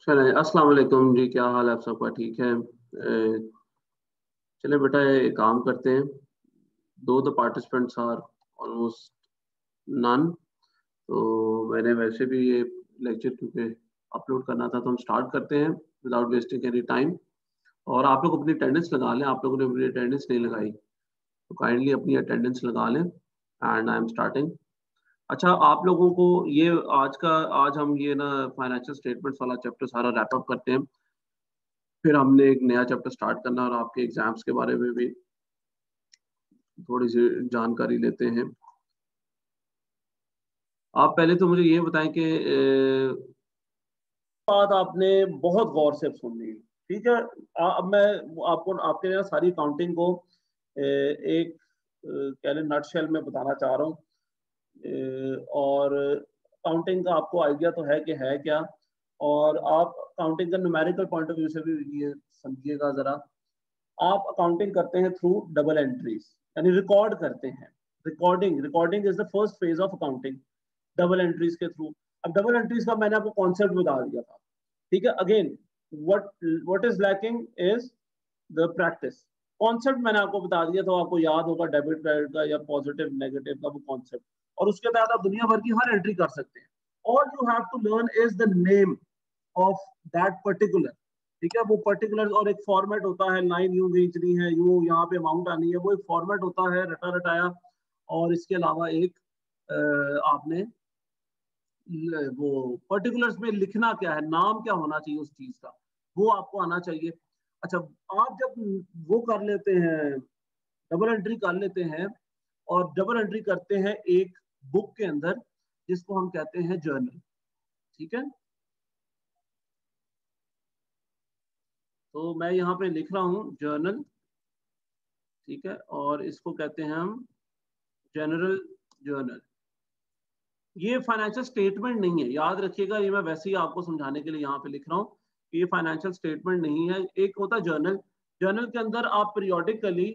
चले अस्सलाम वालेकुम जी, क्या हाल है आप सबका? ठीक है। चले बेटा, एक काम करते हैं। दो the participants are almost none, तो मैंने वैसे भी ये लेक्चर क्योंकि अपलोड करना था, तो हम स्टार्ट करते हैं विदाउट वेस्टिंग एनी टाइम। और आप लोग अपनी अटेंडेंस लगा लें। आप लोगों ने अपनी अटेंडेंस नहीं लगाई तो काइंडली अपनी अटेंडेंस लगा लें। And I am starting. अच्छा, आप लोगों को ये आज हम ये ना फाइनेंशियल स्टेटमेंट्स वाला चैप्टर सारा रैप अप करते हैं। फिर हमने एक नया चैप्टर स्टार्ट करना और आपके एग्जाम्स के बारे में भी थोड़ी सी जानकारी लेते हैं। आप पहले तो मुझे ये बताएं कि बात आपने बहुत गौर से सुननी है, ठीक है। अब मैं आपको आपके लिए सारी अकाउंटिंग को एक कह लें नटशेल में बताना चाह रहा हूँ। और अकाउंटिंग का आपको आइडिया तो है कि है क्या, और आप अकाउंटिंग का न्यूमेरिकल पॉइंट ऑफ व्यू से भी ये समझिएगा जरा। आप अकाउंटिंग करते हैं थ्रू डबल एंट्रीज, यानी रिकॉर्ड करते हैं। Recording is the first phase of accounting, double entries के थ्रू। अब डबल एंट्रीज का मैंने आपको कॉन्सेप्ट बता दिया था, ठीक है। Again what what is lacking is the practice. Concept मैंने आपको बता दिया तो आपको याद होगा डेबिट क्रेडिट का या पॉजिटिव नेगेटिव का वो कॉन्सेप्ट, और उसके तहत आप दुनिया भर की हर एंट्री कर सकते हैं। All you have to learn is the name of that particular, ठीक है। वो पर्टिकुलर और एक फॉर्मेट होता है, लाइन यूं खींचनी है, यूं यहाँ पे अमाउंट आनी है, वो एक फॉर्मेट होता है रटा रटाया। और इसके अलावा एक आपने वो पर्टिकुलर्स में लिखना क्या है, नाम क्या होना चाहिए उस चीज का, वो आपको आना चाहिए। अच्छा, आप जब वो कर लेते हैं, डबल एंट्री कर लेते हैं, और डबल एंट्री करते हैं एक बुक के अंदर जिसको हम कहते हैं जर्नल, ठीक है। तो मैं यहाँ पे लिख रहा हूँ जर्नल, ठीक है, और इसको कहते हैं हम जनरल जर्नल। ये फाइनेंशियल स्टेटमेंट नहीं है, याद रखिएगा। ये मैं वैसे ही आपको समझाने के लिए यहाँ पे लिख रहा हूँ कि ये फाइनेंशियल स्टेटमेंट नहीं है। एक होता है जर्नल। जर्नल के अंदर आप पीरियोडिकली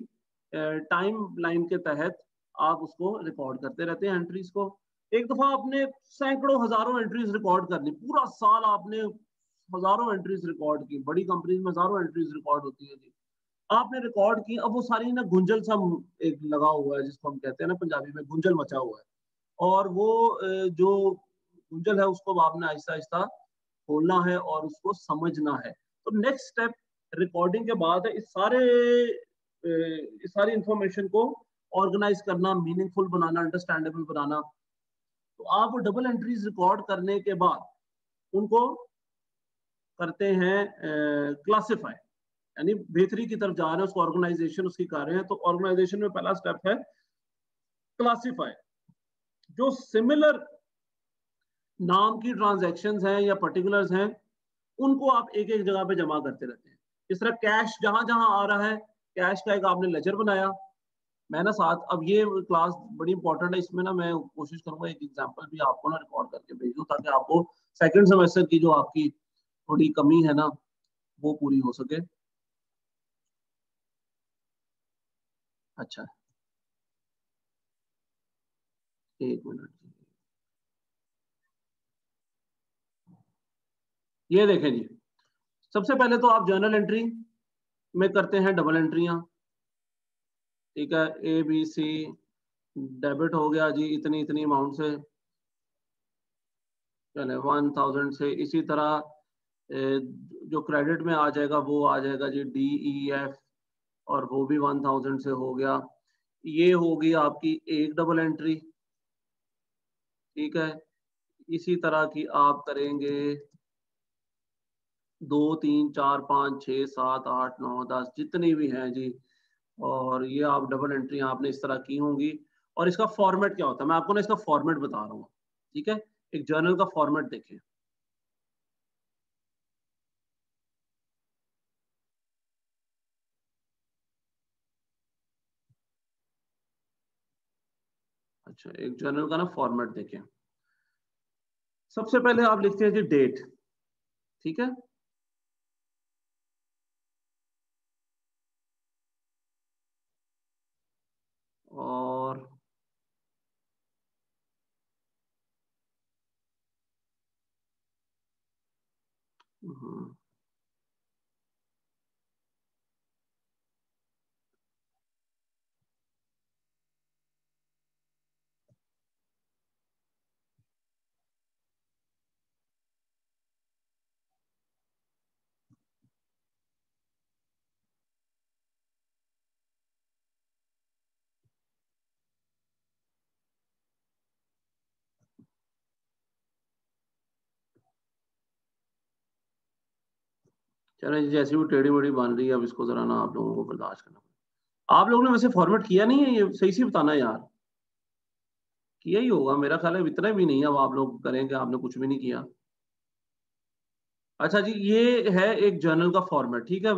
टाइम लाइन के तहत आप उसको रिकॉर्ड करते रहते हैं एंट्रीज को। एक दफा आपने सैकड़ों हजारों एंट्रीज रिकॉर्ड कर ली, पूरा साल आपने हजारों एंट्रीज रिकॉर्ड की, बड़ी कंपनीज में हजारों एंट्रीज रिकॉर्ड होती है जी। आपने रिकॉर्ड की, अब वो सारी ना गुंजल सा एक लगा हुआ है, जिसको हम कहते हैं ना पंजाबी में गुंजल मचा हुआ है। और वो जो गुंजल है उसको आपने आहिस्ता आहिस्ता खोलना है और उसको समझना है। तो नेक्स्ट स्टेप रिकॉर्डिंग के बाद है इस सारी इंफॉर्मेशन को ऑर्गेनाइज करना, मीनिंगफुल बनाना, अंडरस्टैंडेबल बनाना। तो आप वो डबल एंट्रीज रिकॉर्ड करने के बाद उनको करते हैं क्लासिफाई, यानी बेहतरी की तरफ जा रहे हैं, उसको ऑर्गेनाइजेशन उसकी कर रहे हैं। तो ऑर्गेनाइजेशन में पहला स्टेप है क्लासिफाई। जो सिमिलर नाम की ट्रांजैक्शंस हैं या पर्टिकुलर्स हैं, उनको आप एक एक जगह पे जमा करते रहते हैं। इस तरह कैश जहां जहां आ रहा है, कैश का एक आपने लेजर बनाया। मैं ना साथ, अब ये क्लास बड़ी इंपॉर्टेंट है, इसमें ना मैं कोशिश करूंगा एक एग्जांपल भी आपको ना रिकॉर्ड करके भेजूं, ताकि आपको सेकंड सेमेस्टर की जो आपकी थोड़ी कमी है ना, वो पूरी हो सके। अच्छा, एक मिनट। ये देखें जी, सबसे पहले तो आप जर्नल एंट्री में करते हैं डबल एंट्रियां, ठीक है। ए बी सी डेबिट हो गया जी इतनी इतनी अमाउंट से, चले 1000 से। इसी तरह जो क्रेडिट में आ जाएगा वो आ जाएगा जी डी ई एफ, और वो भी 1000 से हो गया। ये होगी आपकी एक डबल एंट्री, ठीक है। इसी तरह की आप करेंगे 2 3 4 5 6 7 8 9 10 जितनी भी हैं जी। और ये आप डबल एंट्री आपने इस तरह की होंगी। और इसका फॉर्मेट क्या होता है, मैं आपको ना इसका फॉर्मेट बता रहा हूँ, ठीक है। एक जर्नल का फॉर्मेट देखें। अच्छा, एक जर्नल का ना फॉर्मेट देखें। सबसे पहले आप लिखते हैं जी डेट, ठीक है। और हम्म, चलो जी, जैसी भी टेढ़ी मेढ़ी बन रही है, अब इसको जरा ना आप लोगों को बर्दाश्त करना पड़ेगा। आप लोगों ने वैसे फॉर्मेट किया नहीं है, ये सही से बताना यार। किया ही होगा मेरा ख्याल है, इतना भी नहीं है। अब आप लोग करेंगे, आपने कुछ भी नहीं किया। अच्छा जी, ये है एक जर्नल का फॉर्मेट, ठीक है।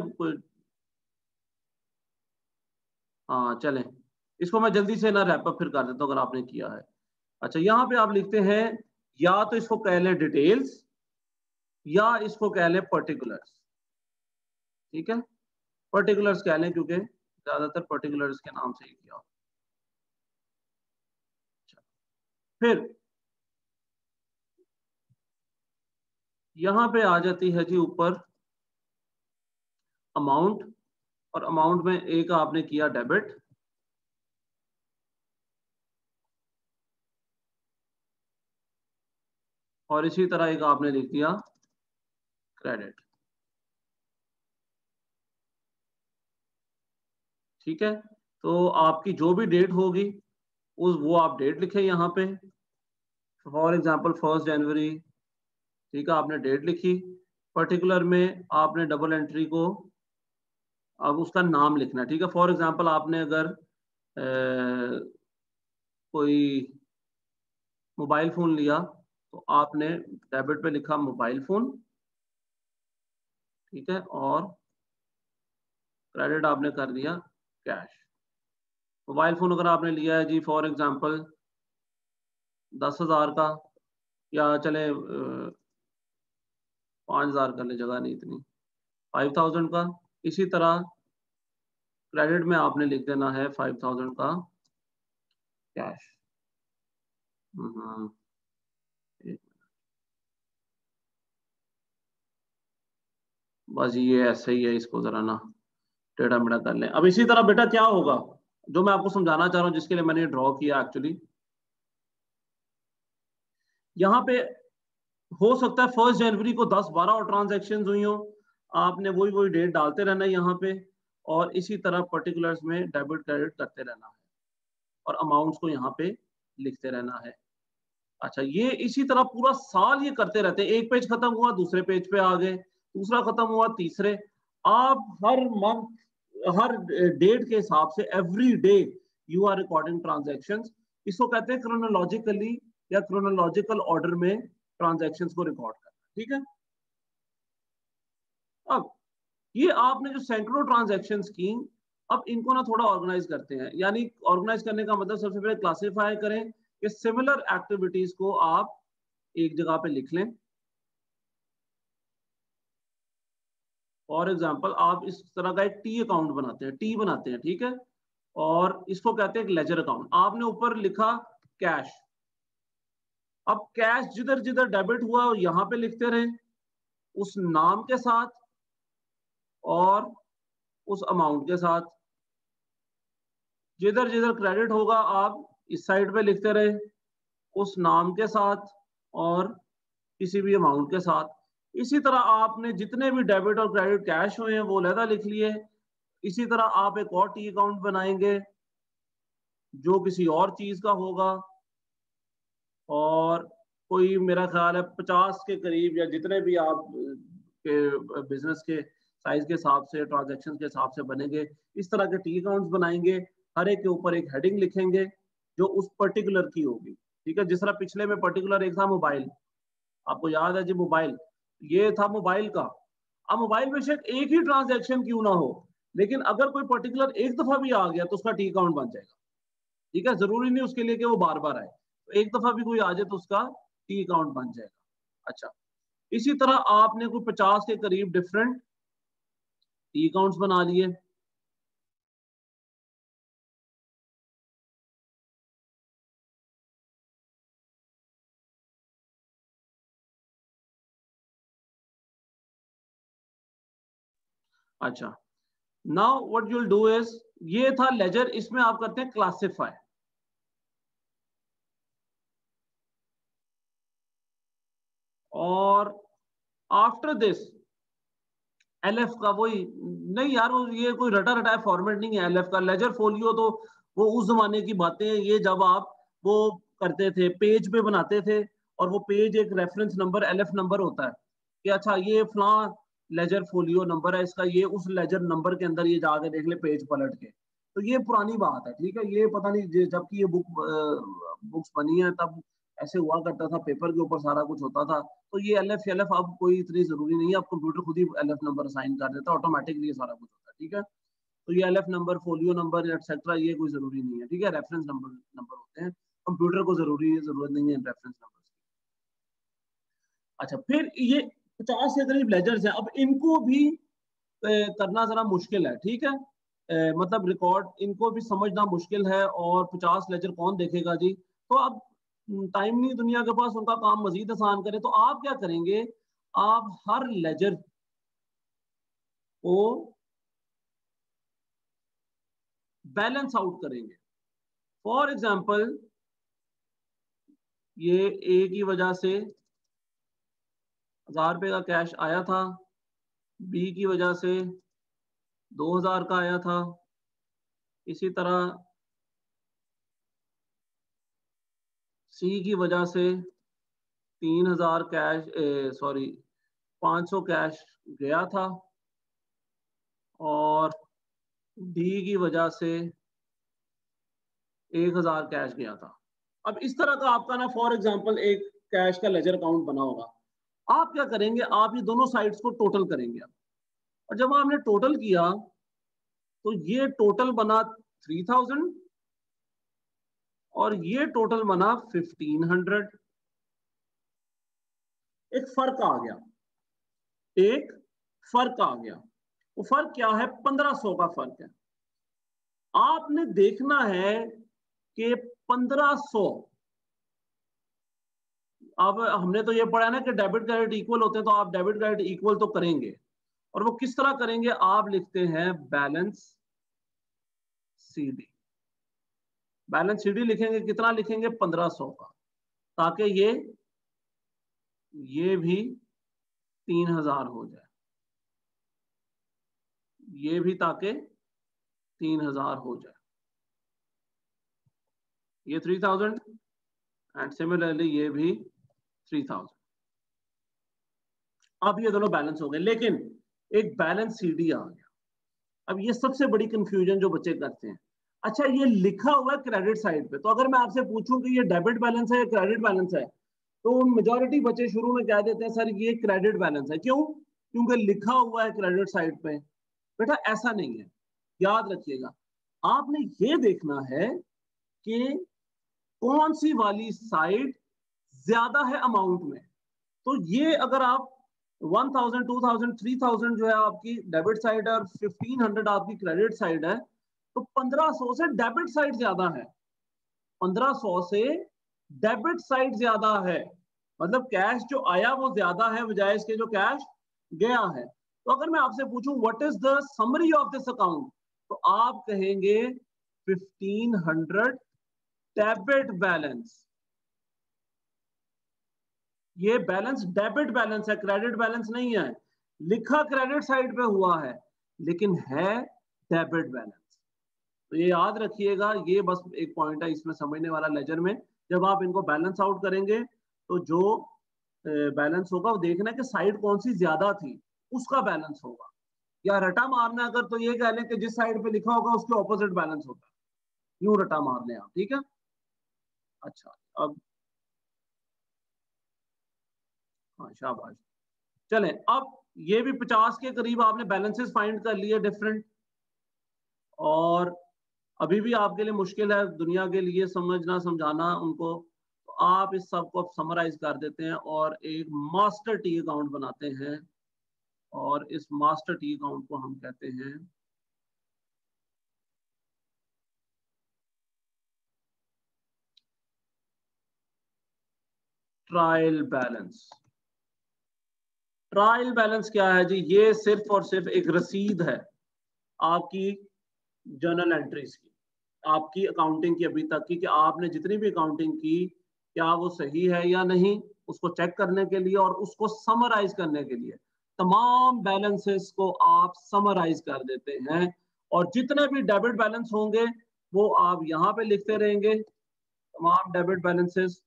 हाँ चलें, इसको मैं जल्दी से ना रैप अप फिर कर देता हूँ अगर आपने किया है। अच्छा, यहाँ पे आप लिखते हैं, या तो इसको कह लें डिटेल्स, या इसको कह लें पर्टिकुलर्स। ठीक है, पर्टिकुलर्स कह लें, क्योंकि ज्यादातर पर्टिकुलर्स के नाम से ही किया। अच्छा, फिर यहाँ पे आ जाती है जी ऊपर अमाउंट, और अमाउंट में एक आपने किया डेबिट, और इसी तरह एक आपने लिख दिया क्रेडिट। ठीक है, तो आपकी जो भी डेट होगी उस वो आप डेट लिखे यहाँ पे। फॉर एग्जांपल 1 जनवरी, ठीक है, आपने डेट लिखी। पर्टिकुलर में आपने डबल एंट्री को अब उसका नाम लिखना है। ठीक है, फॉर एग्जांपल आपने अगर कोई मोबाइल फोन लिया, तो आपने डेबिट पे लिखा मोबाइल फोन। ठीक है, और क्रेडिट आपने कर दिया कैश। मोबाइल फोन अगर आपने लिया है जी फॉर एग्जांपल 10,000 का, या चले 5,000 कर ले, जगह नहीं इतनी, 5,000 का। इसी तरह क्रेडिट में आपने लिख देना है 5,000 का कैश। हम्म, बस ये ऐसे ही है, इसको जरा ना टेढ़ा मेढ़ा कर लें। अब इसी तरह बेटा क्या होगा, जो मैं आपको समझाना चाह रहा हूँ, जिसके लिए मैंने ड्रॉ किया एक्चुअली, यहाँ पे हो सकता है 1 जनवरी को 10-12 और ट्रांजेक्शन हुई हो। आपने वही वही डेट डालते रहना है यहाँ पे, और इसी तरह पर्टिकुलर्स में डेबिट क्रेडिट करते रहना है, और अमाउंट्स को यहाँ पे लिखते रहना है। अच्छा, ये इसी तरह पूरा साल ये करते रहते हैं। एक पेज खत्म हुआ, दूसरे पेज पे आ गए, दूसरा खत्म हुआ, तीसरे। आप हर मंथ, हर डेट के हिसाब से every day you are recording transaction. इसको कहते हैं क्रोनोलॉजिकली या क्रोनोलॉजिकल ऑर्डर में ट्रांजेक्शन को रिकॉर्ड करना। ठीक है, अब ये आपने जो सैकड़ों ट्रांजेक्शन की, अब इनको ना थोड़ा ऑर्गेनाइज करते हैं। यानी ऑर्गेनाइज करने का मतलब सबसे पहले क्लासिफाई करें कि सिमिलर एक्टिविटीज को आप एक जगह पे लिख लें। फॉर एग्जाम्पल आप इस तरह का एक टी अकाउंट बनाते हैं, टी बनाते हैं, ठीक है, और इसको कहते हैं एक लेजर अकाउंट। आपने ऊपर लिखा कैश। अब कैश जिधर जिधर डेबिट हुआ यहां पे लिखते रहे उस नाम के साथ और उस अमाउंट के साथ। जिधर जिधर क्रेडिट होगा आप इस साइड पे लिखते रहे उस नाम के साथ और किसी भी अमाउंट के साथ। इसी तरह आपने जितने भी डेबिट और क्रेडिट कैश हुए हैं वो लहदा लिख लिए। इसी तरह आप एक और टी अकाउंट बनाएंगे जो किसी और चीज का होगा, और कोई मेरा ख्याल है 50 के करीब, या जितने भी आप के बिजनेस के साइज के हिसाब से, ट्रांजेक्शन के हिसाब से बनेंगे। इस तरह के टी अकाउंट्स बनाएंगे, हर एक के ऊपर एक हेडिंग लिखेंगे जो उस पर्टिकुलर की होगी। ठीक है, जिस तरह पिछले में पर्टिकुलर एक था मोबाइल, आपको याद है जी मोबाइल, ये था मोबाइल का। अब मोबाइल में शायद एक ही ट्रांजेक्शन क्यों ना हो, लेकिन अगर कोई पर्टिकुलर एक दफा भी आ गया तो उसका टी अकाउंट बन जाएगा। ठीक है, जरूरी नहीं उसके लिए कि वो बार बार आए, तो एक दफा भी कोई आ जाए तो उसका टी अकाउंट बन जाएगा। अच्छा, इसी तरह आपने कोई 50 के करीब डिफरेंट टी अकाउंट्स बना लिए। अच्छा, now what you will do is, ये था लेजर, इसमें आप करते हैं क्लासिफाई। और आफ्टर दिस एलएफ का वही, नहीं यार वो ये कोई रटा रटाया फॉर्मेट नहीं है एलएफ का। लेजर फोलियो तो वो उस जमाने की बातें हैं, ये जब आप वो करते थे पेज पे बनाते थे, और वो पेज एक रेफरेंस नंबर एलएफ नंबर होता है कि अच्छा ये फला लेजर फोलियो नंबर है इसका, ये उस लेजर नंबर के अंदर ये जाके देख ले पेज पलट के। तो ये पुरानी बात है, ठीक है, ये पता नहीं जबकि ये बुक्स बनी है तब ऐसे हुआ करता था, पेपर के ऊपर सारा कुछ होता था। तो ये एलएफ एलएफ अब कोई इतनी जरूरी नहीं है, अब कंप्यूटर खुद ही एलएफ नंबर असाइन कर देता है ऑटोमेटिकली, ये सारा कुछ होता है, ठीक है। तो ये LF number folio number etcetera ये कोई जरूरी नहीं है, ठीक है, रेफरेंस नंबर नंबर होते हैं, कंप्यूटर को जरूरत नहीं है रेफरेंस नंबर। अच्छा, फिर ये 50 के करीब लेजर्स हैं, अब इनको भी करना जरा मुश्किल है, ठीक है, मतलब रिकॉर्ड इनको भी समझना मुश्किल है, और 50 लेजर कौन देखेगा जी। तो अब टाइम नहीं दुनिया के पास, उनका काम मजीद आसान करे, तो आप क्या करेंगे, आप हर लेजर को बैलेंस आउट करेंगे। फॉर एग्जाम्पल ये ए की वजह से 1000 रुपये का कैश आया था, बी की वजह से 2000 का आया था, इसी तरह सी की वजह से 3000 कैश, सॉरी 500 कैश गया था, और डी की वजह से 1000 कैश गया था। अब इस तरह का आपका ना फॉर एग्जांपल एक कैश का लेजर अकाउंट बना होगा। आप क्या करेंगे, आप ये दोनों साइड्स को टोटल करेंगे, और जब आपने टोटल किया तो ये टोटल बना 3000, और ये टोटल बना 1500। एक फर्क आ गया, एक फर्क आ गया, वो फर्क क्या है, 1500 का फर्क है। आपने देखना है कि 1500, अब हमने तो ये पढ़ा ना कि डेबिट क्रेडिट इक्वल होते हैं, तो आप डेबिट क्रेडिट इक्वल तो करेंगे, और वो किस तरह करेंगे, आप लिखते हैं बैलेंस सीडी। बैलेंस सीडी लिखेंगे, कितना लिखेंगे, 1500 का, ताकि ये भी 3000 हो जाए, ये भी ताकि 3000 हो जाए, ये 3000, एंड सिमिलरली ये भी 3000। अब ये दोनों बैलेंस हो गए, लेकिन एक बैलेंस सीडी आ गया। अब ये सबसे बड़ी कंफ्यूजन जो बच्चे करते हैं, अच्छा ये लिखा हुआ है क्रेडिट साइड पे, तो अगर मैं आपसे पूछूं कि ये डेबिट बैलेंस है या क्रेडिट बैलेंस है, तो मेजॉरिटी बच्चे शुरू में कह देते हैं सर ये क्रेडिट बैलेंस है। क्यों? क्योंकि लिखा हुआ है क्रेडिट साइड पे। बेटा ऐसा नहीं है, याद रखिएगा, आपने ये देखना है कि कौन सी वाली साइड ज्यादा है अमाउंट में। तो ये अगर आप 1000, 2000, 3000 जो है आपकी डेबिट साइड है, और 1500 आपकी क्रेडिट साइड है, तो 1500 से डेबिट साइड ज्यादा है, 1500 से डेबिट साइड ज्यादा है, मतलब कैश जो आया वो ज्यादा है बजाय इसके जो कैश गया है। तो अगर मैं आपसे पूछूं what is the summary of this account, तो आप कहेंगे 1500 डेबिट बैलेंस। ये बैलेंस डेबिट बैलेंस है, क्रेडिट बैलेंस नहीं है। लिखा क्रेडिट साइड पे हुआ है, लेकिन है डेबिट बैलेंस। तो ये याद रखिएगा, ये बस एक पॉइंट है इसमें समझने वाला लेजर में। जब आप इनको बैलेंस आउट करेंगे, तो जो बैलेंस होगा वो देखना है कि साइड कौन सी ज्यादा थी, उसका बैलेंस होगा। या रटा मारना अगर, तो ये कह लें कि जिस साइड पे लिखा होगा उसके ऑपोजिट बैलेंस होता है, यूं रटा मार लें आप, ठीक है। अच्छा, अब हाँ शाबाश, चलें अब ये भी 50 के करीब आपने बैलेंसेस फाइंड कर लिए डिफरेंट, और अभी भी आपके लिए मुश्किल है दुनिया के लिए समझना समझाना उनको, तो आप इस सब को समराइज कर देते हैं और एक मास्टर टी अकाउंट बनाते हैं, और इस मास्टर टी अकाउंट को हम कहते हैं ट्रायल बैलेंस। ट्रायल बैलेंस क्या है जी? ये सिर्फ और सिर्फ एक रसीद है आपकी जर्नल एंट्रीज की, आपकी अकाउंटिंग की अभी तक की, कि आपने जितनी भी अकाउंटिंग की क्या वो सही है या नहीं, उसको चेक करने के लिए और उसको समराइज करने के लिए तमाम बैलेंसेस को आप समराइज कर देते हैं। और जितने भी डेबिट बैलेंस होंगे वो आप यहाँ पे लिखते रहेंगे, तमाम डेबिट बैलेंसेस,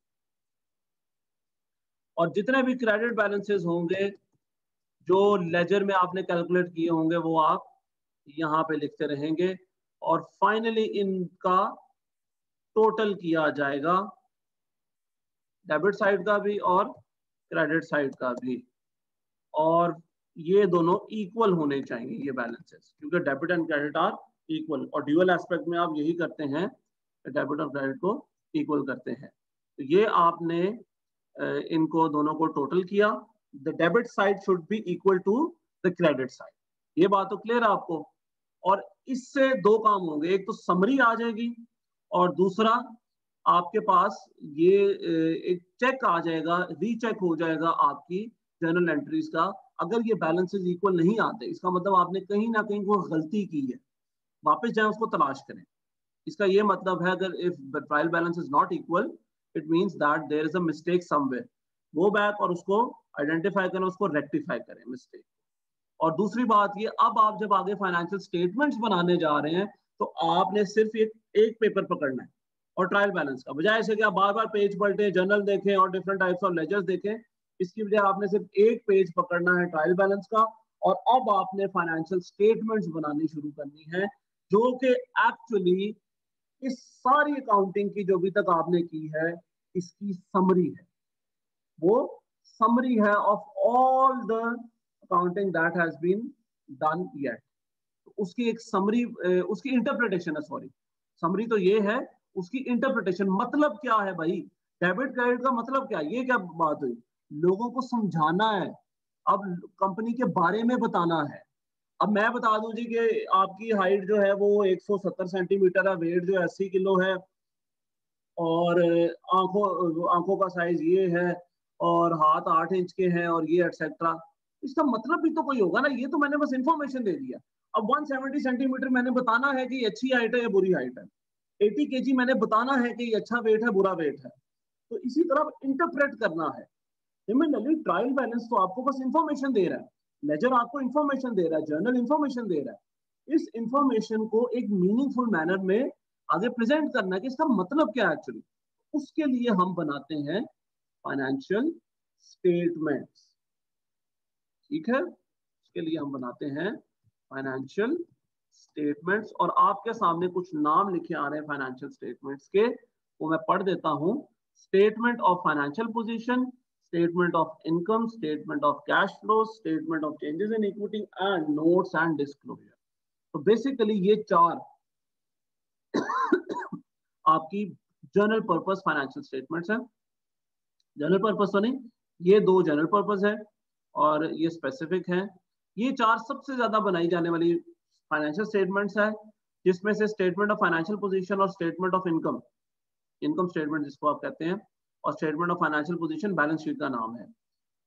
और जितने भी क्रेडिट बैलेंसेस होंगे जो लेजर में आपने कैलकुलेट किए होंगे वो आप यहाँ पे लिखते रहेंगे। और फाइनली इनका टोटल किया जाएगा, डेबिट साइड का भी और क्रेडिट साइड का भी, और ये दोनों इक्वल होने चाहिए ये बैलेंसेस, क्योंकि debit and credit are equal, और ड्यूअल एस्पेक्ट में आप यही करते हैं, डेबिट और क्रेडिट को इक्वल करते हैं। तो ये आपने इनको दोनों को टोटल किया, the debit side should be equal to the credit side. ये बात तो क्लियर है आपको? और इससे दो काम होंगे, एक तो समरी आ जाएगी और दूसरा आपके पास ये एक चेक आ जाएगा, रीचेक हो जाएगा आपकी जर्नल एंट्रीज का। अगर ये बैलेंसेस इक्वल नहीं आते, इसका मतलब आपने कहीं ना कहीं वो गलती की है, वापस जाए उसको तलाश करें। इसका ये मतलब है अगर if the trial balance is not equal, it means that there is a mistake somewhere. Go back और उसको आइडेंटिफाई करें, उसको रेक्टिफाई करें मिस्टेक। और दूसरी बात ये, अब आप जब आगे फाइनेंशियल स्टेटमेंट्स बनाने जा रहे हैं तो आपने सिर्फ एक पेपर पकड़ना है और ट्रायल बैलेंस का, बजाय ऐसे कि आप बार बार पेज पलटे, जर्नल देखें और डिफरेंट टाइप्स ऑफ लेजर्स देखें, इसकी बजाय आपने सिर्फ एक पेज पकड़ना है ट्रायल बैलेंस का। और अब आपने फाइनेंशियल स्टेटमेंट्स बनानी शुरू करनी है, जो कि एक्चुअली इस सारी अकाउंटिंग की जो अभी तक आपने की है इसकी समरी है। वो समरी है of all the accounting that has been done yet. उसकी एक समरी, उसकी इंटरप्रिटेशन है, सॉरी समरी तो ये है, उसकी इंटरप्रिटेशन मतलब क्या है भाई, डेबिट क्रेडिट का मतलब क्या, ये क्या बात हुई, लोगों को समझाना है, अब कंपनी के बारे में बताना है। अब मैं बता दूं जी कि आपकी हाइट जो है वो 170 सेंटीमीटर है, वेट जो 80 किलो है, और आंखों का साइज ये है, और हाथ 8 इंच के हैं, और ये एटसेट्रा। इसका मतलब भी तो कोई होगा ना, ये तो मैंने बस इंफॉर्मेशन दे दिया। अब 170 सेंटीमीटर मैंने बताना है कि ये अच्छी हाइट है या बुरी हाइट है, 80 केजी मैंने बताना है कि ये अच्छा वेट है बुरा वेट है। तो इसी तरह इंटरप्रेट करना है। सिमिलरली ट्रायल बैलेंस तो आपको बस इंफॉर्मेशन दे रहा है, लेजर आपको इंफॉर्मेशन दे रहा है, जर्नल इंफॉर्मेशन दे रहा है। इस इंफॉर्मेशन को एक मीनिंगफुल मैनर में आगे प्रेजेंट करना है कि इसका मतलब क्या है एक्चुअली। उसके लिए हम बनाते हैं फाइनेंशियल स्टेटमेंट्स, ठीक है, उसके लिए हम बनाते हैं फाइनेंशियल स्टेटमेंट्स। और आपके सामने कुछ नाम लिखे आ रहे हैं फाइनेंशियल स्टेटमेंट्स के, वो मैं पढ़ देता हूं। Statement of financial position, statement of income, statement of cash flow, statement of changes in equity and notes and disclosure. तो बेसिकली ये चार आपकी जनरल पर्पस फाइनेंशियल स्टेटमेंट्स हैं। जनरल पर्पस तो नहीं, ये दो जनरल पर्पस है और ये स्पेसिफिक है। ये चार सबसे ज्यादा बनाई जाने वाली फाइनेंशियल स्टेटमेंट्स है, जिसमें से स्टेटमेंट ऑफ फाइनेंशियल पोजीशन और statement of income, income statement जिसको आप कहते हैं, और statement of financial position balance sheet का नाम है।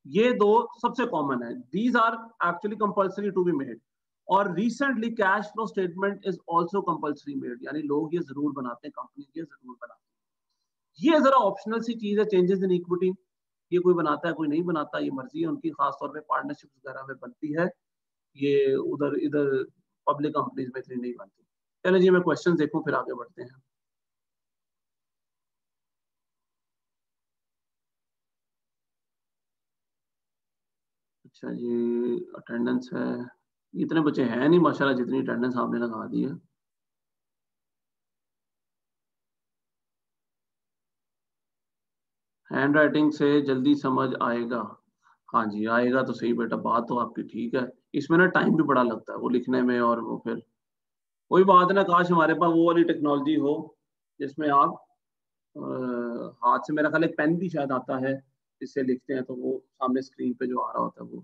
ये दो सबसे कॉमन है, these are actually compulsory to be made. और recently cash flow statement is also compulsory made, यानी लोग ये जरूर बनाते हैं, कंपनी ये जरूर बनाते हैं। ये जरा ऑप्शनल सी चीज है, चेंजेस इन इक्विटी, ये कोई बनाता है कोई नहीं बनाता, ये मर्जी है उनकी, खासतौर पे पार्टनरशिप वगैरह में बनती है, ये उधर इधर पब्लिक कंपनीज में इतनी नहीं बनती। चलिए जी मैं क्वेश्चन देखूं फिर आगे बढ़ते हैं। अच्छा जी, अटेंडेंस है, इतने बच्चे हैं नहीं माशाल्लाह जितनी अटेंडेंस आपने लगा दी है। हैंड राइटिंग से जल्दी समझ आएगा, हाँ जी आएगा तो सही बेटा, बात तो आपकी ठीक है। इसमें ना टाइम भी बड़ा लगता है वो लिखने में, और वो फिर कोई बात ना, काश हमारे पास वो वाली टेक्नोलॉजी हो जिसमें आप हाथ से, मेरा ख्याल एक पेन भी शायद आता है जिससे लिखते हैं, तो वो सामने स्क्रीन पे जो आ रहा होता है वो